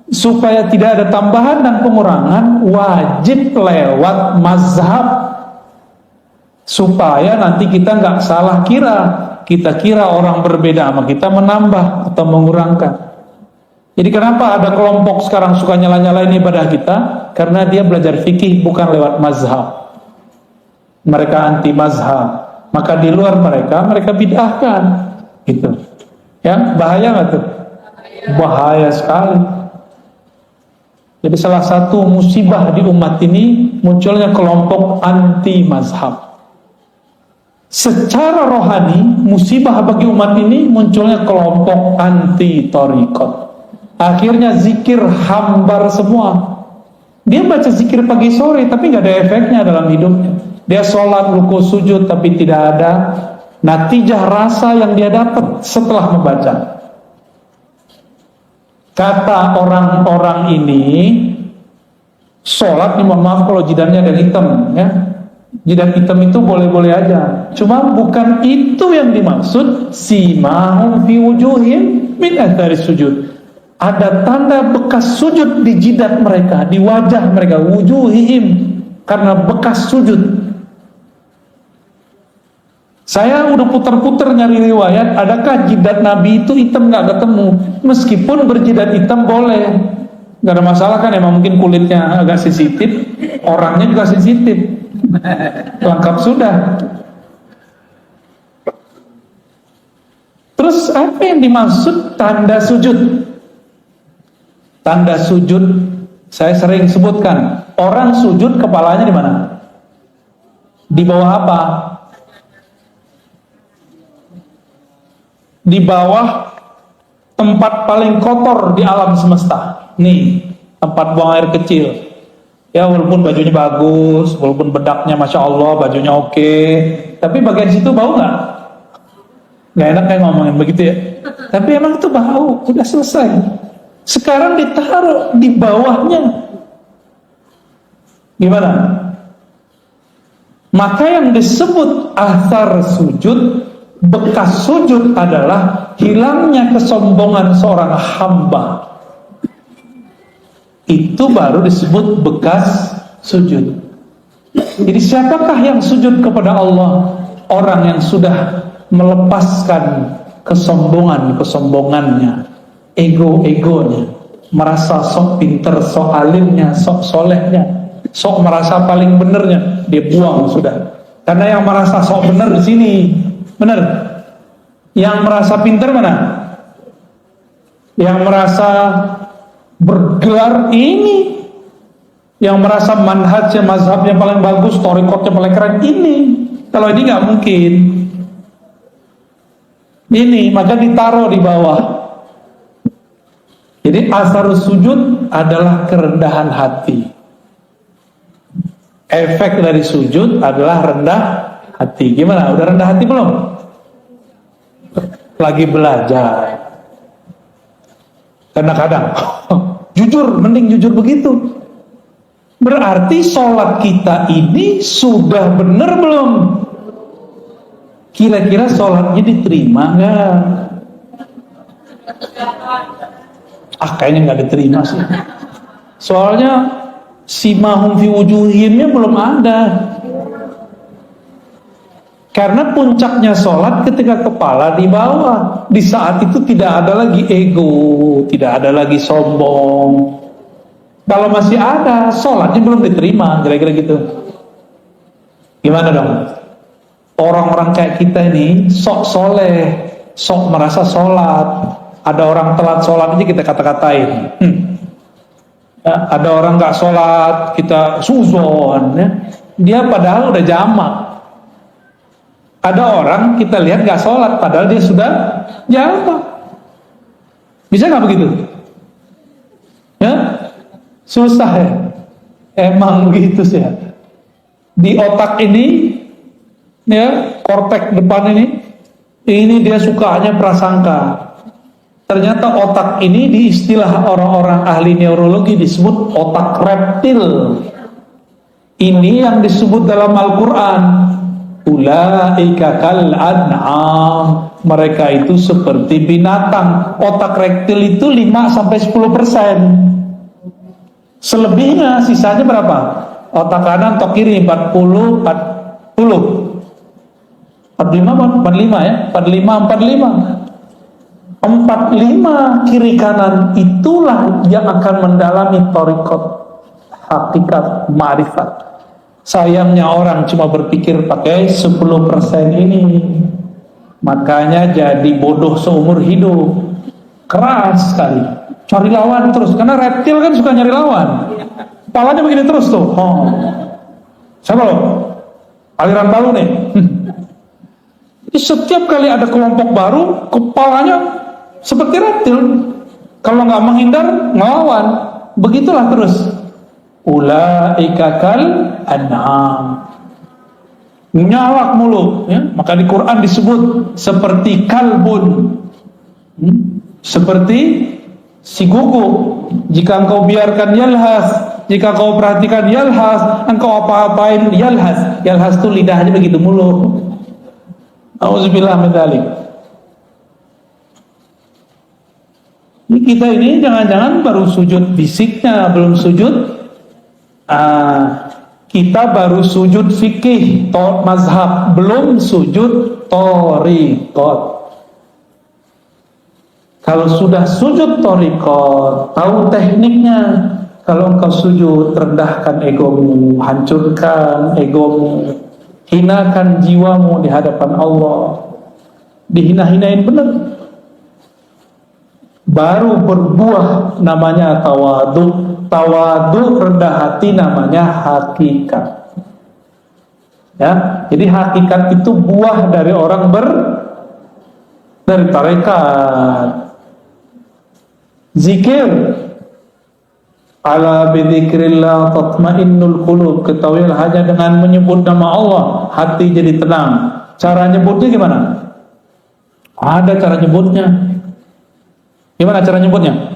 Supaya tidak ada tambahan dan pengurangan, wajib lewat mazhab. Supaya nanti kita nggak salah kira. Kita kira orang berbeda sama kita menambah atau mengurangkan. Jadi kenapa ada kelompok sekarang suka nyala-nyalain ibadah kita? Karena dia belajar fikih bukan lewat mazhab. Mereka anti mazhab. Maka di luar mereka bid'ahkan. Gitu. Ya, bahaya nggak tuh? Bahaya sekali. Jadi salah satu musibah di umat ini munculnya kelompok anti mazhab. Secara rohani, musibah bagi umat ini munculnya kelompok anti thariqat. Akhirnya zikir hambar semua. Dia baca zikir pagi sore tapi nggak ada efeknya dalam hidupnya. Dia sholat, ruku, sujud tapi tidak ada natijah rasa yang dia dapat setelah membaca. Kata orang-orang ini, sholat nih, mohon maaf kalau jidatnya ada hitam, ya. Jidat hitam itu boleh-boleh aja. Cuma bukan itu yang dimaksud. Simahum fi wujuhim min athari sujud. Ada tanda bekas sujud di jidat mereka, di wajah mereka, wujuhihim, karena bekas sujud. Saya udah putar-putar nyari riwayat, adakah jidat Nabi itu hitam? Nggak ketemu. Meskipun berjidat hitam boleh, nggak ada masalah kan? Emang mungkin kulitnya agak sensitif, orangnya juga sensitif. Lengkap sudah. Terus apa yang dimaksud tanda sujud? Tanda sujud saya sering sebutkan. Orang sujud kepalanya di mana? Di bawah apa? Di bawah tempat paling kotor di alam semesta. Nih, tempat buang air kecil. Ya walaupun bajunya bagus, walaupun bedaknya Masya Allah, bajunya oke, tapi bagian situ bau nggak? Nggak enak kayak ngomongin begitu ya. Tapi emang itu bau, udah selesai. Sekarang ditaruh di bawahnya. Gimana? Maka yang disebut athar sujud, bekas sujud adalah hilangnya kesombongan seorang hamba. Itu baru disebut bekas sujud. Jadi siapakah yang sujud kepada Allah? Orang yang sudah melepaskan kesombongannya, ego-egonya, merasa sok pinter, sok alimnya, sok solehnya, sok merasa paling benernya, dia buang sudah. Karena yang merasa sok bener di sini, bener. Yang merasa pinter mana? Yang merasa bergelar ini. yang merasa manhajnya, mazhabnya paling bagus, thariqatnya paling keren, ini. Kalau ini nggak mungkin. Ini, maka ditaruh di bawah. Jadi asar sujud adalah kerendahan hati. Efek dari sujud adalah rendah hati. Gimana? Udah rendah hati belum? Lagi belajar. Kadang-kadang jujur, mending jujur begitu. Berarti sholat kita ini sudah benar belum? Kira-kira sholatnya diterima nggak? Kayaknya nggak diterima sih. Soalnya simahum fi wujuhimnya belum ada. Karena puncaknya sholat ketika kepala di bawah. Di saat itu tidak ada lagi ego, tidak ada lagi sombong. Kalau masih ada, sholatnya belum diterima, kira-kira gitu. Gimana dong? Orang-orang kayak kita ini sok soleh, sok merasa sholat. Ada orang telat sholat aja kita kata-katain. Ya, ada orang nggak sholat, kita suzon. Ya. Dia padahal udah jamak. Ada orang kita lihat nggak sholat, padahal dia sudah jamak. Bisa nggak begitu? Ya, susah ya. Emang begitu sih. Ya. Di otak ini, ya, korteks depan ini dia sukanya prasangka. Ternyata otak ini di istilah orang-orang ahli neurologi disebut otak reptil. Ini yang disebut dalam Al-Quran. Ulaika kal an'am. Mereka itu seperti binatang. Otak reptil itu 5-10%. Selebihnya, sisanya berapa? Otak kanan, otak kiri 40. 45 ya? 45 kiri kanan itulah yang akan mendalami thariqat hakikat ma'rifat. Sayangnya orang cuma berpikir pakai 10% ini, makanya jadi bodoh seumur hidup. Keras sekali, cari lawan terus, karena reptil kan suka nyari lawan. Kepalanya begini terus tuh. Siapa lo? Aliran Palu nih. Jadi setiap kali ada kelompok baru, kepalanya seperti reptil. Kalau nggak menghindar, ngelawan. Begitulah terus. Ulaika kal an'am. Nyalak mulu, ya. Maka di Quran disebut seperti kalbun, seperti si guguk. Jika engkau biarkan yalhas, jika kau perhatikan yalhas, engkau apa-apain yalhas. Yalhas itu lidahnya begitu mulu. Auzubillah min dzalik. Ini kita ini jangan-jangan baru sujud fisiknya, belum sujud. Kita baru sujud fikih, mazhab, belum sujud thariqat. Kalau sudah sujud thariqat, tahu tekniknya. Kalau engkau sujud, rendahkan egomu, hancurkan egomu, hinakan jiwamu di hadapan Allah. Dihina-hinain benar, baru berbuah namanya tawadu. Tawadu rendah hati namanya hakikat. Ya, jadi hakikat itu buah dari orang dari tarekat. Zikir. Ala bidzikrillah tatmainnul qulub. Ketahuilah hanya dengan menyebut nama Allah hati jadi tenang. Cara nyebutnya gimana? Ada cara nyebutnya. Gimana cara nyebutnya?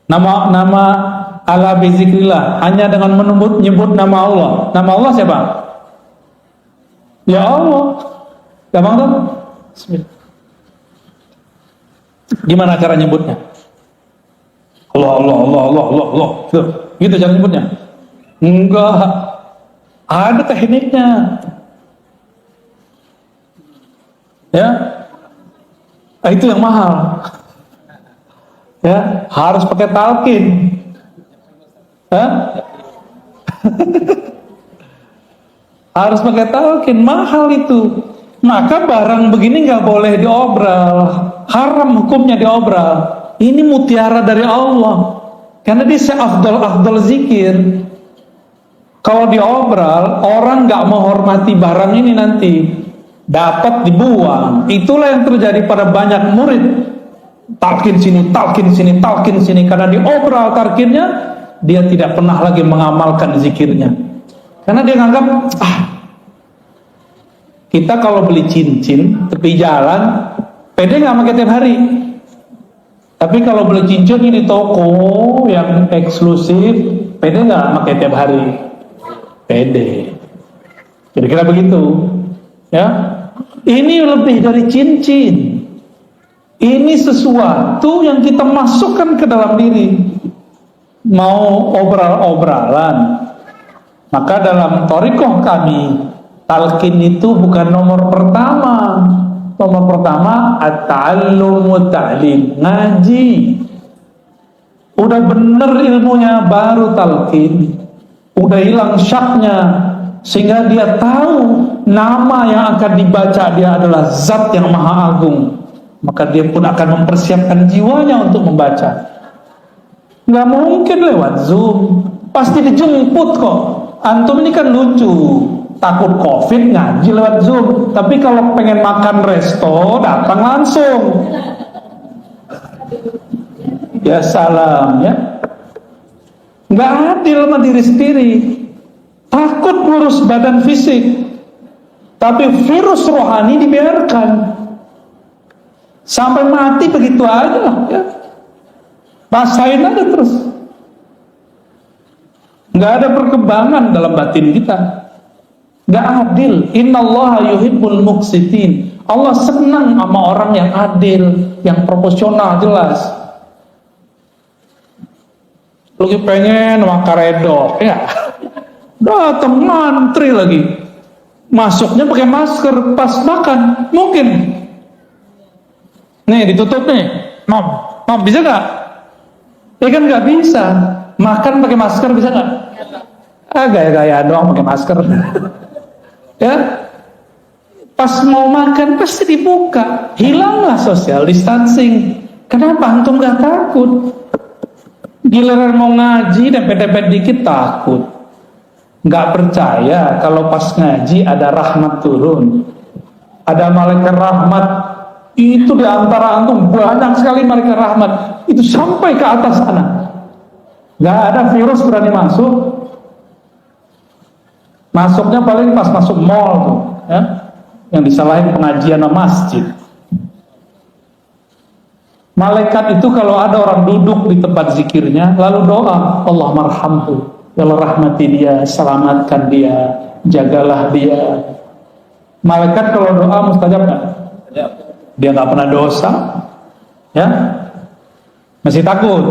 Nama ala bizikrillah, hanya dengan menyebut nama Allah. Nama Allah siapa? Ya Allah. Gampang tuh? Bismillah. Gimana cara nyebutnya? Allah. Gitu cara nyebutnya? Enggak. Ada tekniknya. Ya. Itu yang mahal. Ya, harus pakai talqin. Harus pakai talqin, mahal itu. Maka barang begini nggak boleh diobral, haram hukumnya diobral. Ini mutiara dari Allah, karena dia seafdal zikir. Kalau diobral, orang nggak menghormati barang ini nanti dapat dibuang. Itulah yang terjadi pada banyak murid. Talqin sini, talqin sini, talqin sini. Karena diobral talqinnya, dia tidak pernah lagi mengamalkan zikirnya. Karena dia nganggap, kita kalau beli cincin tepi jalan, pede nggak pakai tiap hari. Tapi kalau beli cincin di toko yang eksklusif, pede nggak pakai tiap hari. Pede. Kira-kira begitu, ya. Ini lebih dari cincin. Ini sesuatu yang kita masukkan ke dalam diri. Mau obral-obralan. Maka dalam thariqah kami, talqin itu bukan nomor pertama. Nomor pertama at-ta'allum wa ta'lim, ngaji. Udah bener ilmunya baru talqin. Udah hilang syaknya, sehingga dia tahu nama yang akan dibaca dia adalah Zat yang Maha Agung. Maka dia pun akan mempersiapkan jiwanya untuk membaca. Nggak mungkin lewat Zoom, pasti dijemput kok. Antum ini kan lucu, takut COVID ngaji lewat Zoom. Tapi kalau pengen makan resto, datang langsung. Ya salam ya. Nggak adil sama diri sendiri. Takut ngurus badan fisik, tapi virus rohani dibiarkan sampai mati begitu aja lah ya. Pasain aja terus. Nggak ada perkembangan dalam batin kita. Nggak adil. Innallaha yuhibbul muqsitin. Allah senang sama orang yang adil, yang proporsional, jelas. Lagi pengen makan redok, ya datang ngantri lagi, masuknya pakai masker pas makan, mungkin nih ditutup nih, mam bisa nggak? Ya kan nggak bisa, makan pakai masker bisa nggak? Gaya-gaya doang pakai masker. Ya, pas mau makan pasti dibuka, hilanglah social distancing. Kenapa antum nggak takut? Giliran mau ngaji dempet-dempet dikit takut. Nggak percaya kalau pas ngaji ada rahmat turun, ada malaikat rahmat. Itu di antara antum banyak sekali malaikat rahmat. Itu sampai ke atas sana. Nggak ada virus berani masuk. Masuknya paling pas masuk mall tuh, ya, yang disalahin pengajian masjid. Malaikat itu kalau ada orang duduk di tempat zikirnya, lalu doa, Allah marhamhu, ya Allah rahmati dia, selamatkan dia, jagalah dia. Malaikat kalau doa mustajab nggak? Dia nggak pernah dosa, ya? Masih takut?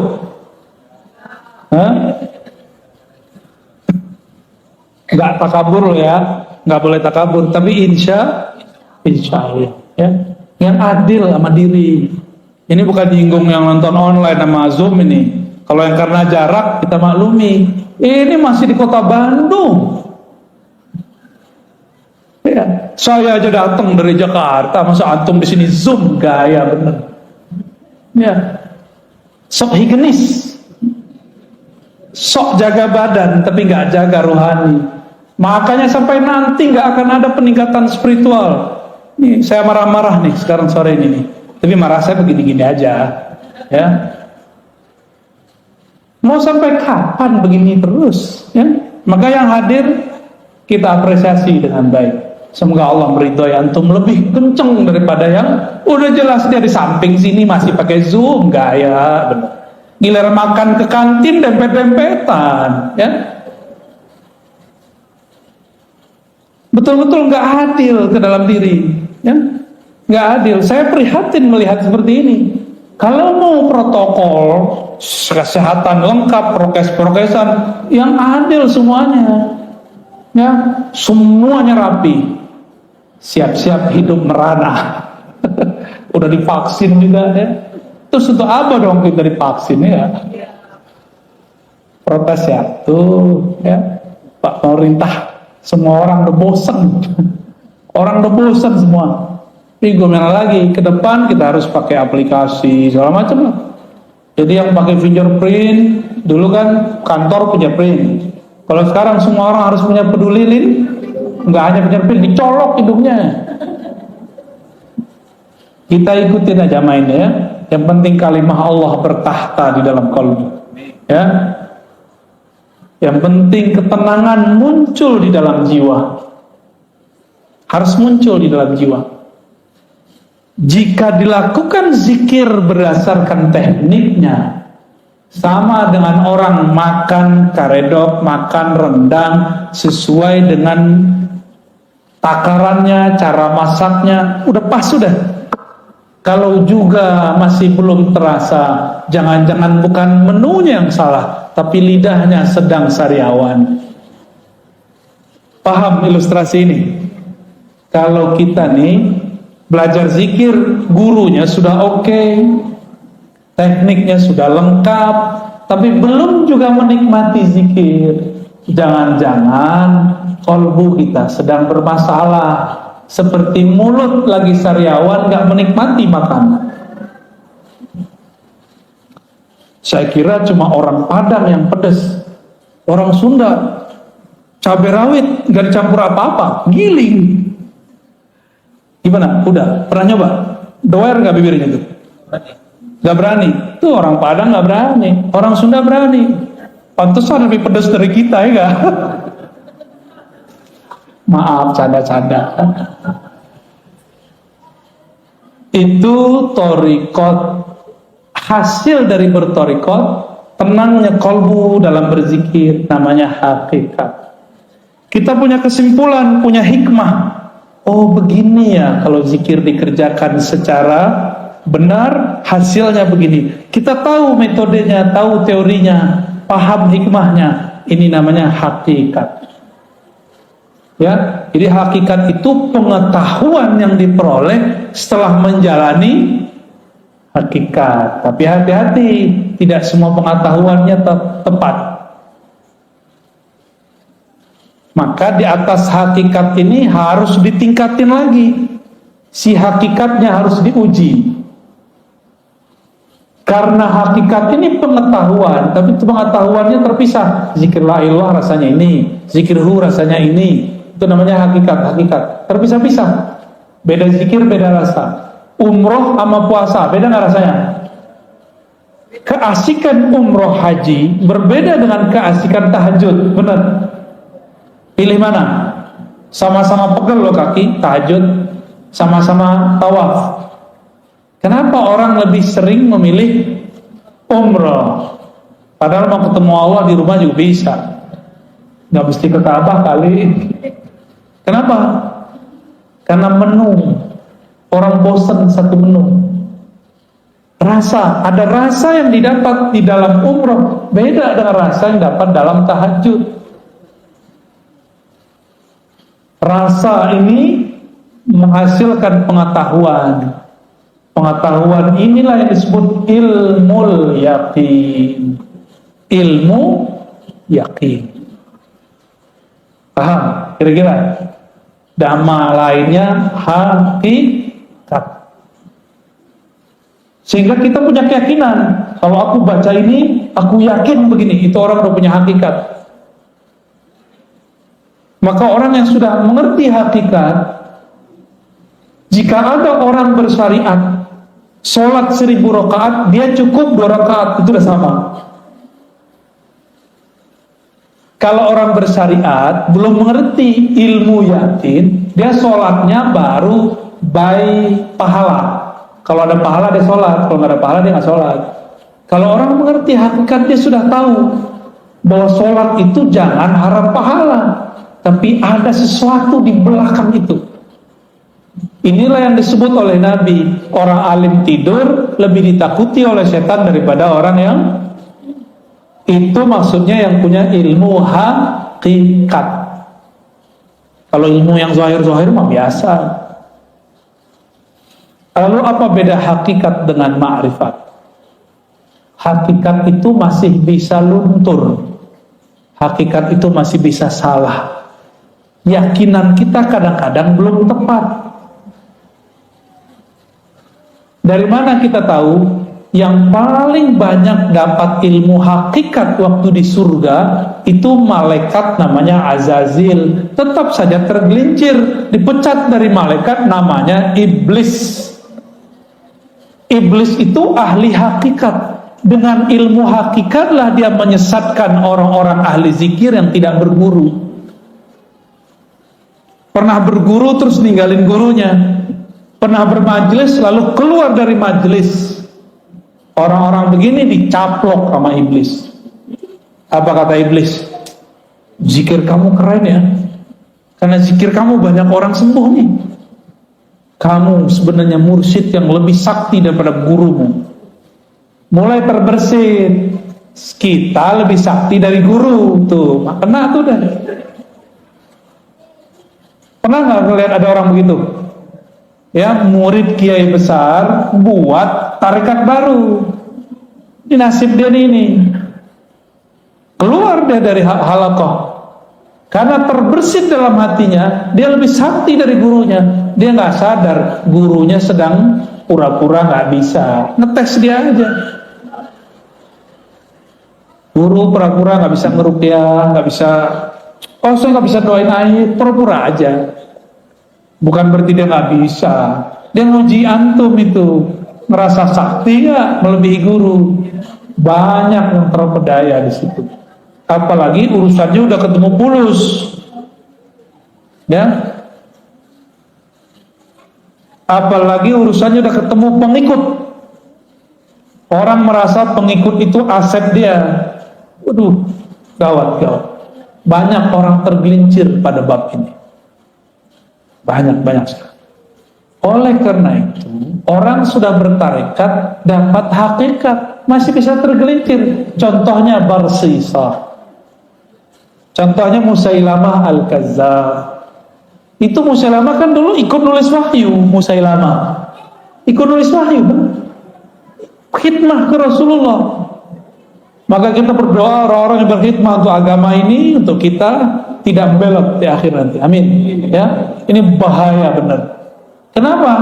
Nggak takabur ya, nggak boleh takabur, tapi insya Allah, ya, yang adil sama diri. Ini bukan nyinggung yang nonton online sama Zoom ini. Kalau yang karena jarak kita maklumi. Ini masih di kota Bandung. Ya, saya aja datang dari Jakarta, masa antum di sini Zoom, gaya bener. Ya, sok higienis, sok jaga badan, tapi nggak jaga rohani. Makanya sampai nanti nggak akan ada peningkatan spiritual. Nih, saya marah-marah nih sekarang sore ini nih. Tapi marah saya begini-gini aja, ya. Mau sampai kapan begini terus, ya? Maka yang hadir kita apresiasi dengan baik. Semoga Allah meridhoi antum lebih kenceng daripada yang udah jelas dia di samping sini masih pakai Zoom, gaya bener. Giliran makan ke kantin dempet-dempetan, ya. Betul-betul nggak adil ke dalam diri, ya. Nggak adil. Saya prihatin melihat seperti ini. Kalau mau protokol kesehatan lengkap, prokes-prokesan yang adil semuanya, ya, semuanya rapi, siap-siap hidup merana. Udah divaksin juga, ya. Terus untuk apa dong kita divaksin, ya? Protes ya, tuh, ya, Pak pemerintah, semua orang udah bosan, orang udah bosan semua. Tapi gimana lagi, ke depan kita harus pakai aplikasi segala macam lah. Jadi yang pakai fingerprint, dulu kan kantor punya print, Kalau sekarang semua orang harus punya peduli lindungi, nggak hanya punya peduli, dicolok hidungnya. Kita ikutin aja mainnya ya. Yang penting kalimah Allah bertahta di dalam kalbu. Ya. Yang penting ketenangan muncul di dalam jiwa. Harus muncul di dalam jiwa. Jika dilakukan zikir berdasarkan tekniknya, sama dengan orang makan karedok, makan rendang sesuai dengan takarannya, cara masaknya, udah pas sudah. Kalau juga masih belum terasa, jangan-jangan bukan menunya yang salah, tapi lidahnya sedang sariawan. Paham ilustrasi ini? Kalau kita nih belajar zikir, gurunya sudah oke, tekniknya sudah lengkap, tapi belum juga menikmati zikir. Jangan-jangan kalbu kita sedang bermasalah. Seperti mulut lagi sariawan, gak menikmati makanan. Saya kira cuma orang Padang yang pedas. Orang Sunda cabai rawit gak dicampur apa-apa, giling. Gimana? Udah? Pernah nyoba? Doer gak bibirnya tuh? Gak berani. Tuh orang Padang gak berani, orang Sunda berani. Pantesan lebih pedas dari kita, ya gak? Maaf, canda-canda. Itu torikot. Hasil dari bertorikot, tenangnya kalbu dalam berzikir, namanya hakikat. Kita punya kesimpulan, punya hikmah. Oh begini ya, kalau zikir dikerjakan secara benar, hasilnya begini. Kita tahu metodenya, tahu teorinya, paham hikmahnya. Ini namanya hakikat. Ya, jadi hakikat itu pengetahuan yang diperoleh setelah menjalani hakikat. Tapi hati-hati, tidak semua pengetahuannya tepat. Maka di atas hakikat ini harus ditingkatin lagi. Si hakikatnya harus diuji. Karena hakikat ini pengetahuan, tapi pengetahuannya terpisah. Zikir la ilallah rasanya ini, zikir hu rasanya ini. Itu namanya hakikat terpisah-pisah. Beda zikir, beda rasa. Umroh sama puasa beda nggak rasanya? Keasikan umroh haji berbeda dengan keasikan tahajud. Benar? Pilih mana? Sama-sama pegel loh kaki tahajud, sama-sama tawaf. Kenapa orang lebih sering memilih umroh? Padahal mau ketemu Allah di rumah juga bisa. Nggak mesti ke Ka'bah kali. Kenapa? Karena menu. Orang bosan satu menu. Rasa, ada rasa yang didapat di dalam umroh, beda dengan rasa yang dapat dalam tahajud. Rasa ini menghasilkan pengetahuan. Pengetahuan inilah yang disebut ilmul yakin. Ilmu yakin. Paham? Kira-kira? Dhamma lainnya hakikat. Sehingga kita punya keyakinan, kalau aku baca ini, aku yakin begini, itu orang udah punya hakikat. Maka orang yang sudah mengerti hakikat, jika ada orang bersyariat, sholat 1000 rakaat, dia cukup 2 rakaat, itu udah sama. Kalau orang bersyariat belum mengerti ilmu yakin, dia sholatnya baru by pahala. Kalau ada pahala dia sholat, kalau nggak ada pahala dia nggak sholat. Kalau orang mengerti hakikat, dia sudah tahu bahwa sholat itu jangan harap pahala, tapi ada sesuatu di belakang itu. Inilah yang disebut oleh Nabi, orang alim tidur lebih ditakuti oleh setan daripada orang yang itu, maksudnya yang punya ilmu hakikat. Kalau ilmu yang zahir-zahir mah biasa. Lalu apa beda hakikat dengan ma'rifat? Hakikat itu masih bisa luntur. Hakikat itu masih bisa salah. Yakinan kita kadang-kadang belum tepat. Dari mana kita tahu? yang paling banyak dapat ilmu hakikat waktu di surga itu malaikat namanya Azazil. Tetap saja tergelincir, dipecat dari malaikat namanya iblis. Iblis itu ahli hakikat. Dengan ilmu hakikatlah dia menyesatkan orang-orang ahli zikir yang tidak berguru. Pernah berguru terus ninggalin gurunya. Pernah bermajelis lalu keluar dari majelis. Orang-orang begini dicaplok sama iblis. Apa kata iblis? Zikir kamu keren ya. Karena zikir kamu banyak orang sembuh nih. Kamu sebenarnya mursyid yang lebih sakti daripada gurumu. Mulai terbersit. Kita lebih sakti dari guru. Tuh, kena tuh dah. Pernah nggak ngeliat ada orang begitu? Ya, murid kiai besar buat tarekat baru. Ini nasib dia ini. Keluar dia dari halaqah. Karena terbersit dalam hatinya, dia lebih sakti dari gurunya. Dia nggak sadar gurunya sedang pura-pura nggak bisa. Ngetes dia aja. Guru pura-pura nggak bisa ngeruqyah, nggak bisa. Oh, saya nggak bisa doain air, pura-pura aja. Bukan berarti dia nggak bisa. Dia nguji antum itu, ngerasa sakti nggak melebihi guru. Banyak yang terpedaya di situ. Apalagi urusannya udah ketemu pulus, ya. Apalagi urusannya udah ketemu pengikut. Orang merasa pengikut itu aset dia. Waduh, gawat. Banyak orang tergelincir pada bab ini. Banyak sekali. Oleh karena itu, orang sudah bertarekat dapat hakikat masih bisa tergelincir. Contohnya Barsisah. Contohnya Musailamah Al-Kazzab. Itu Musailamah kan dulu ikut nulis wahyu. Musailamah ikut nulis wahyu, khidmah ke Rasulullah. Maka kita berdoa orang-orang yang berkhidmah untuk agama ini, untuk kita tidak belok di akhir nanti. Amin. Ya, ini bahaya benar. Kenapa?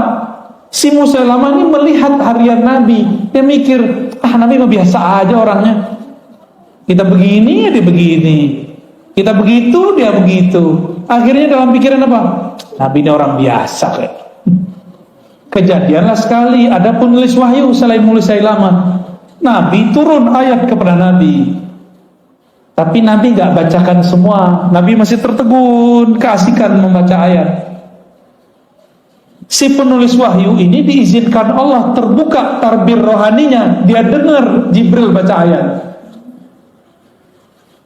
Si Musailamah ini melihat harian Nabi, dia mikir, Nabi mah biasa aja orangnya. Kita begini, dia begini. Kita begitu, dia begitu. Akhirnya dalam pikiran apa? Nabi ini orang biasa kayak. Kejadianlah sekali, ada penulis wahyu selain Musailamah. Nabi turun ayat kepada Nabi. Tapi Nabi gak bacakan semua. Nabi masih tertegun, keasikan membaca ayat. Si penulis wahyu ini diizinkan Allah terbuka tarbir rohaninya. Dia dengar Jibril baca ayat.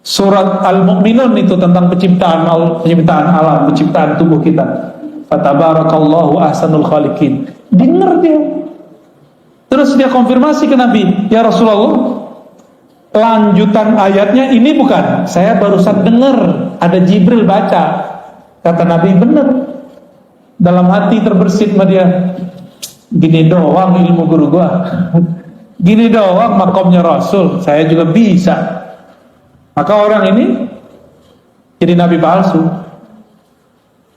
Surat Al-Mu'minun itu tentang penciptaan alam, penciptaan tubuh kita. Fatabarakallahu ahsanul khaliqin. Dengar dia. Terus dia konfirmasi ke Nabi, ya Rasulullah, lanjutan ayatnya ini bukan? Saya barusan dengar ada Jibril baca. Kata Nabi, benar. Dalam hati terbersit sama dia, gini doang ilmu guru gua, gini doang makomnya Rasul, saya juga bisa. Maka orang ini jadi nabi palsu.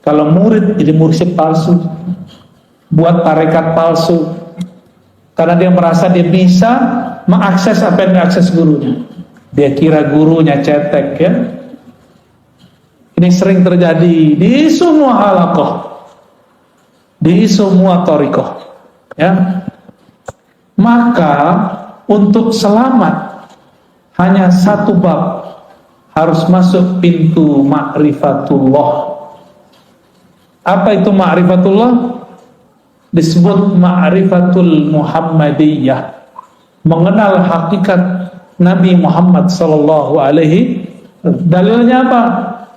Kalau murid jadi mursyid palsu, buat tarekat palsu. Karena dia merasa dia bisa mengakses apa yang diakses gurunya. Dia kira gurunya cetek, ya. Ini sering terjadi di semua halaqah, di semua thariqah, ya. Maka untuk selamat hanya satu bab, harus masuk pintu ma'rifatullah. Apa itu ma'rifatullah? Disebut ma'rifatul Muhammadiyah, mengenal hakikat Nabi Muhammad sallallahu alaihi. Dalilnya apa?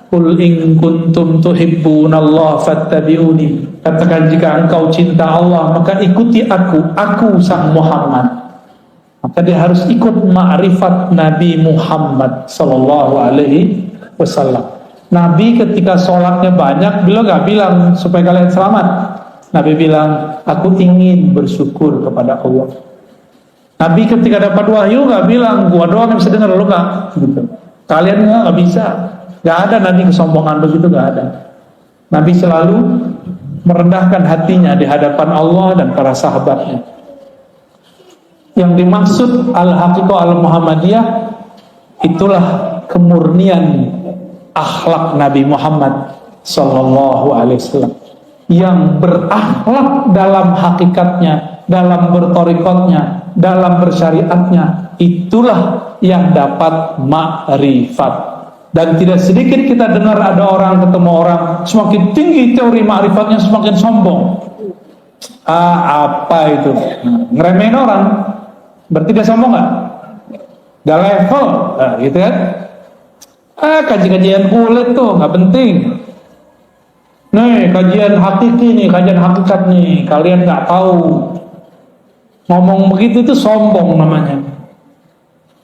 Qul in kuntum tuhibbunallaha fattabi'uni. Katakan jika engkau cinta Allah maka ikuti aku sang Muhammad. Maka dia harus ikut ma'rifat Nabi Muhammad sallallahu alaihi wasallam. Nabi ketika sholatnya banyak, beliau gak bilang supaya kalian selamat. Nabi bilang, aku ingin bersyukur kepada Allah. Nabi ketika dapat wahyu gak bilang, gua doang yang bisa dengar, lu gak gitu. Kalian gak bisa. Gak ada Nabi kesombongan begitu, gak ada. Nabi selalu merendahkan hatinya di hadapan Allah dan para sahabatnya. Yang dimaksud al-haqiqah al-Muhammadiyah itulah kemurnian akhlak Nabi Muhammad sallallahu alaihi wasallam yang berakhlak dalam hakikatnya, dalam bertorikotnya, dalam bersyariatnya, itulah yang dapat ma'rifat. Dan tidak sedikit kita dengar ada orang ketemu orang semakin tinggi teori ma'rifatnya semakin sombong. Apa itu? Ngeremehin orang. Berarti dia sombong nggak? Gak level, gitu kan? Kajian-kajian kulit tuh nggak penting. Nih kajian hakiki nih, kajian hakikat nih, kalian nggak tahu. Ngomong begitu tuh sombong namanya.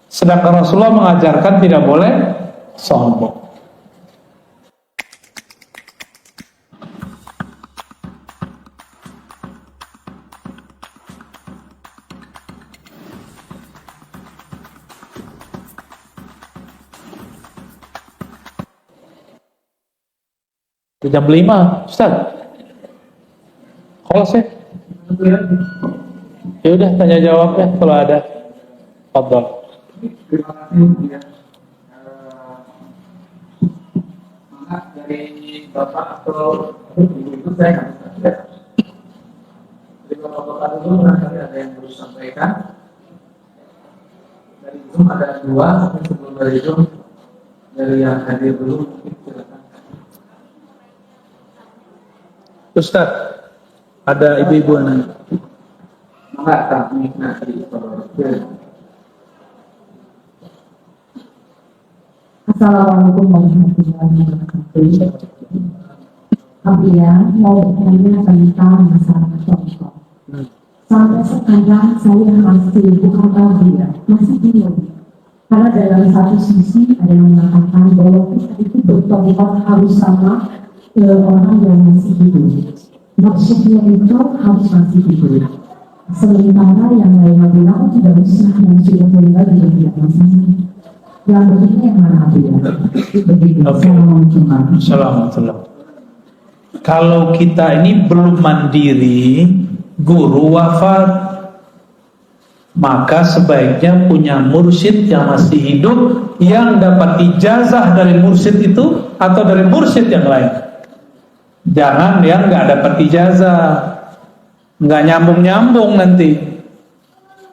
Sedangkan Rasulullah mengajarkan tidak boleh sombong. Jam 5, Ustaz. Kalau saya, ya udah tanya jawabnya kalau ada. Fadhal. Terima kasih ya. Maaf dari Bapak atau Ibu itu saya nggak bisa. Dari Bapak dulu barangkali ada yang perlu sampaikan. Dari Zoom ada 2, tapi sebelum dari Zoom dari yang hadir dulu mungkin silakan. Ustaz, ada ibu-ibu yang nanya. Enggak, kami nanti. Assalamualaikum warahmatullahi wabarakatuh. Kami mau bertanya tentang masalah contoh. Sampai sekarang saya bukan tahu ya, masih bingung. Karena dalam satu sisi ada yang mengatakan bahwa kita itu bertobat harus sama orang yang masih hidup. Maksudnya itu harus masih hidup. Sementara yang lain bilang tidak usah, yang sudah meninggal juga tidak masalah. Yang begini yang mana ya? Begitu. Assalamualaikum. Kalau kita ini belum mandiri, guru wafat, maka sebaiknya punya mursyid yang masih hidup, yang dapat ijazah dari mursyid itu atau dari mursyid yang lain. Jangan yang nggak dapat ijazah, nggak nyambung nanti,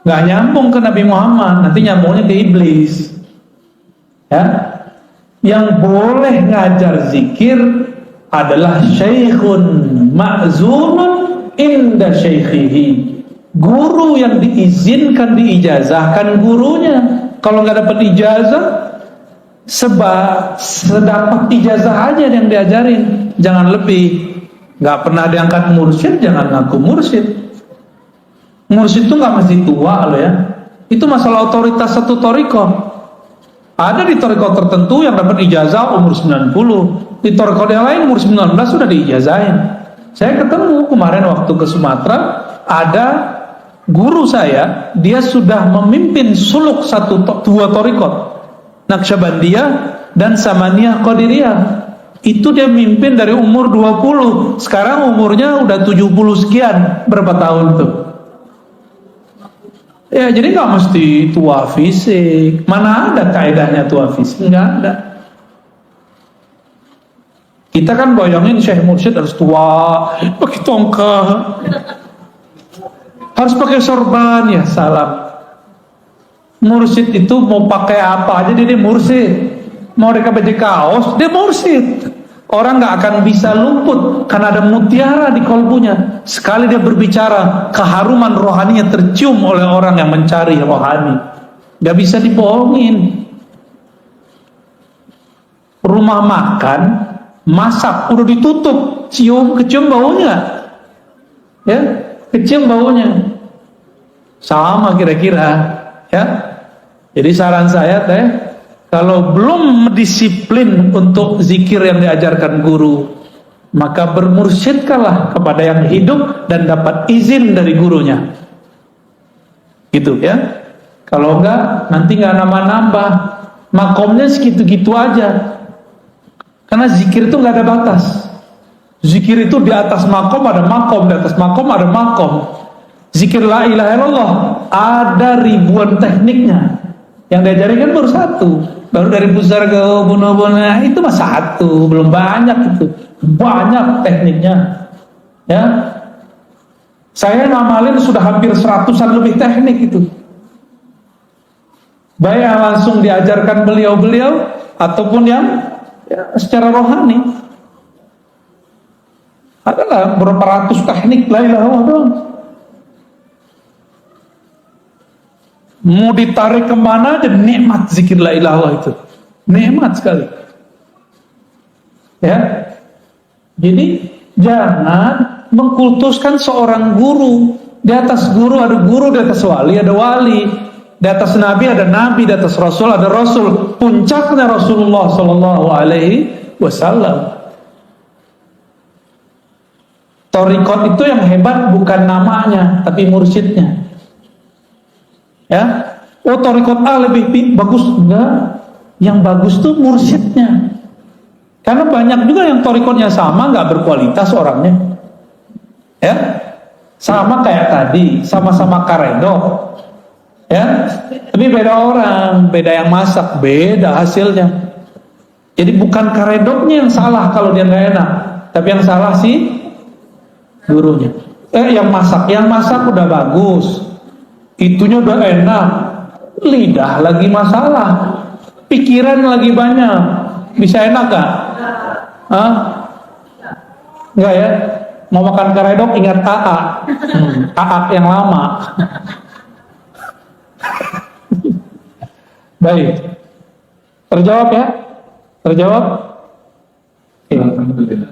nggak nyambung ke Nabi Muhammad, nanti nyambungnya ke iblis. Ya, yang boleh ngajar zikir adalah syekhun ma'zumun inda syekhihi, guru yang diizinkan diijazahkan gurunya. Kalau nggak dapat ijazah, sedapat ijazah aja yang diajarin, jangan lebih. Nggak pernah diangkat mursyid, jangan ngaku mursyid. Mursyid itu nggak mesti tua loh ya. Itu masalah otoritas satu thariqah. Ada di thariqah tertentu yang dapat ijazah umur 90, di thariqah yang lain umur 19 sudah diijazahin. Saya ketemu kemarin waktu ke Sumatera, ada guru saya, dia sudah memimpin suluk dua thariqah, Naqsyabandiyah dan Samaniyah Qadiriyah. Itu dia mimpin dari umur 20, sekarang umurnya udah 70 sekian, berapa tahun tuh? Ya, jadi nggak mesti tua fisik. Mana ada kaidahnya tua fisik? Nggak ada. Kita kan bayangin Syekh Mursyid harus tua, pakai tongkat, harus pakai sorban, ya salam. Mursyid itu mau pakai apa aja dia mursyid. Mau dia pakai kaos, dia mursyid. Orang nggak akan bisa luput karena ada mutiara di kolbunya. Sekali dia berbicara, keharuman rohaninya tercium oleh orang yang mencari rohani. Nggak bisa dibohongin. Rumah makan, masak, udah ditutup, kecium baunya, ya, kecium baunya. Sama kira-kira, ya. Jadi saran saya teh, kalau belum disiplin untuk zikir yang diajarkan guru, maka bermursyidkanlah kepada yang hidup dan dapat izin dari gurunya. Gitu ya. Kalau enggak, nanti enggak nambah-nambah. Makomnya segitu-gitu aja. Karena zikir itu enggak ada batas. Zikir itu di atas makom ada makom, di atas makom ada makom. Zikir la ilaha illallah ada ribuan tekniknya. Yang diajarin kan baru satu. Baru dari pusar ke ubun-ubun, itu mah satu, belum banyak itu. Banyak tekniknya. Ya. Saya ngamalin sudah hampir 100-an lebih teknik itu. Baik yang langsung diajarkan beliau-beliau ataupun yang ya, secara rohani. Adalah berapa ratus teknik la ilaha illallah. Mau ditarik kemana dan nikmat zikir la ilaha illallah itu. Nikmat sekali. Ya. Jadi jangan mengkultuskan seorang guru. Di atas guru ada guru, di atas wali ada wali, di atas nabi ada nabi, di atas rasul ada rasul. Puncaknya Rasulullah sallallahu alaihi wasallam. Thariqat itu yang hebat bukan namanya, tapi mursyidnya. Ya, oh thariqat A lebih bagus, enggak. Yang bagus tuh mursyidnya. Karena banyak juga yang thariqatnya sama, nggak berkualitas orangnya. Ya, sama kayak tadi, sama-sama karedok. Ya, tapi beda orang, beda yang masak, beda hasilnya. Jadi bukan karedoknya yang salah kalau dia nggak enak, tapi yang salah sih gurunya. Yang masak udah bagus, itunya udah enak, lidah lagi masalah, pikiran lagi banyak, bisa enak gak? Hah? Enggak ya? Mau makan karedok ingat AA, AA yang lama. Baik, terjawab ya? Terjawab? Alhamdulillah.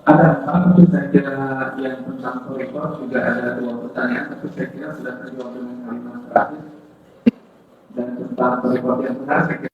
Ada tapi saya kira yang tentang thariqat juga ada 2 pertanyaan, tapi saya kira sudah terjawab dengan kalimat terakhir. Dan tentang thariqat yang benar saya kira